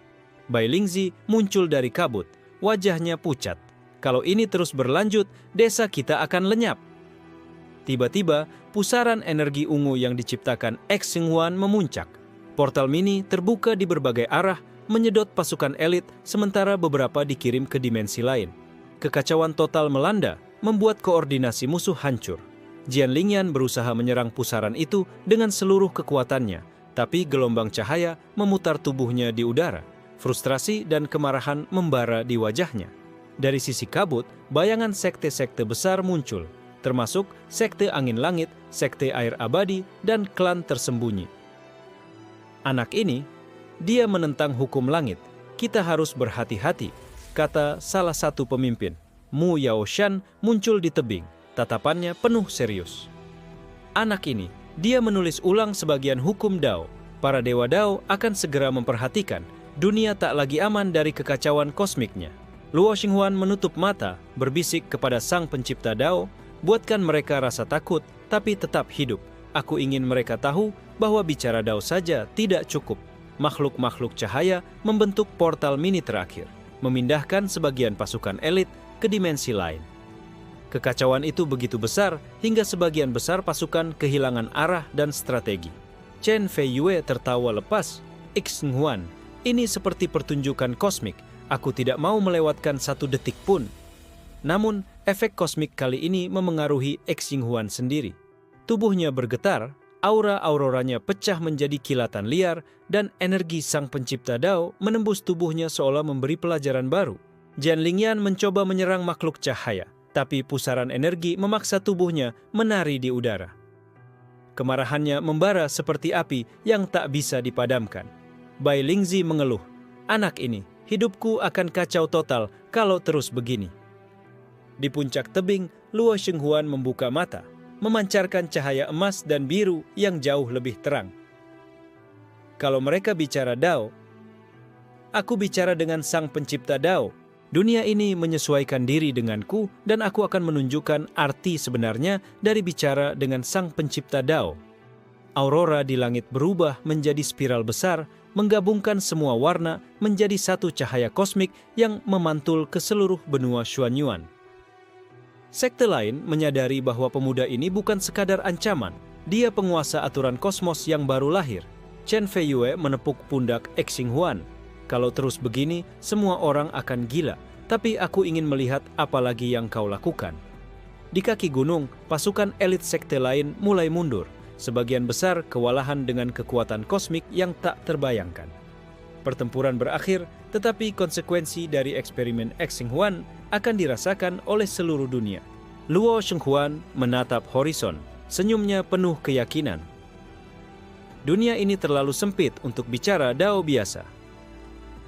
Bai Lingzi muncul dari kabut, wajahnya pucat. "Kalau ini terus berlanjut, desa kita akan lenyap." Tiba-tiba, pusaran energi ungu yang diciptakan Xinghuan memuncak. Portal mini terbuka di berbagai arah, menyedot pasukan elit, sementara beberapa dikirim ke dimensi lain. Kekacauan total melanda, membuat koordinasi musuh hancur. Jian Lingyan berusaha menyerang pusaran itu dengan seluruh kekuatannya, tapi gelombang cahaya memutar tubuhnya di udara. Frustrasi dan kemarahan membara di wajahnya. Dari sisi kabut, bayangan sekte-sekte besar muncul, termasuk sekte angin langit, sekte air abadi, dan klan tersembunyi. "Anak ini, dia menentang hukum langit. Kita harus berhati-hati," kata salah satu pemimpin. Mu Yaoshan muncul di tebing, tatapannya penuh serius. "Anak ini, dia menulis ulang sebagian hukum Dao. Para dewa Dao akan segera memperhatikan. Dunia tak lagi aman dari kekacauan kosmiknya." Luo Xinghuan menutup mata, berbisik kepada sang pencipta Dao, "Buatkan mereka rasa takut, tapi tetap hidup. Aku ingin mereka tahu bahwa bicara Dao saja tidak cukup." Makhluk-makhluk cahaya membentuk portal mini terakhir, memindahkan sebagian pasukan elit ke dimensi lain. Kekacauan itu begitu besar hingga sebagian besar pasukan kehilangan arah dan strategi. Chen Feiyue tertawa lepas. "Xinghuan, ini seperti pertunjukan kosmik. Aku tidak mau melewatkan satu detik pun." Namun, efek kosmik kali ini memengaruhi Xinghuan sendiri. Tubuhnya bergetar, aura auroranya pecah menjadi kilatan liar, dan energi sang pencipta Dao menembus tubuhnya seolah memberi pelajaran baru. Jian Lingyan mencoba menyerang makhluk cahaya, tapi pusaran energi memaksa tubuhnya menari di udara. Kemarahannya membara seperti api yang tak bisa dipadamkan. Bai Lingzi mengeluh, "Anak ini, hidupku akan kacau total kalau terus begini." Di puncak tebing, Luo Xinghuan membuka mata, memancarkan cahaya emas dan biru yang jauh lebih terang. "Kalau mereka bicara Dao, aku bicara dengan sang pencipta Dao. Dunia ini menyesuaikan diri denganku dan aku akan menunjukkan arti sebenarnya dari bicara dengan sang pencipta Dao." Aurora di langit berubah menjadi spiral besar, menggabungkan semua warna menjadi satu cahaya kosmik yang memantul ke seluruh benua Xuanyuan. Sekte lain menyadari bahwa pemuda ini bukan sekadar ancaman. Dia penguasa aturan kosmos yang baru lahir. Chen Feiyue menepuk pundak Xing Huan. Kalau terus begini, semua orang akan gila. Tapi aku ingin melihat apa lagi yang kau lakukan. Di kaki gunung, pasukan elit sekte lain mulai mundur. Sebagian besar kewalahan dengan kekuatan kosmik yang tak terbayangkan. Pertempuran berakhir, tetapi konsekuensi dari eksperimen Xing Huan akan dirasakan oleh seluruh dunia. Luo Shenghuan menatap horizon, senyumnya penuh keyakinan. Dunia ini terlalu sempit untuk bicara Dao biasa.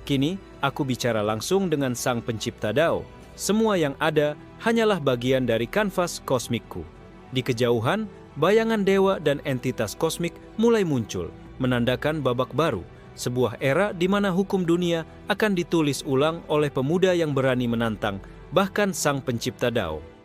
Kini, aku bicara langsung dengan Sang Pencipta Dao. Semua yang ada hanyalah bagian dari kanvas kosmikku. Di kejauhan, bayangan dewa dan entitas kosmik mulai muncul, menandakan babak baru, sebuah era di mana hukum dunia akan ditulis ulang oleh pemuda yang berani menantang, bahkan Sang Pencipta Dao.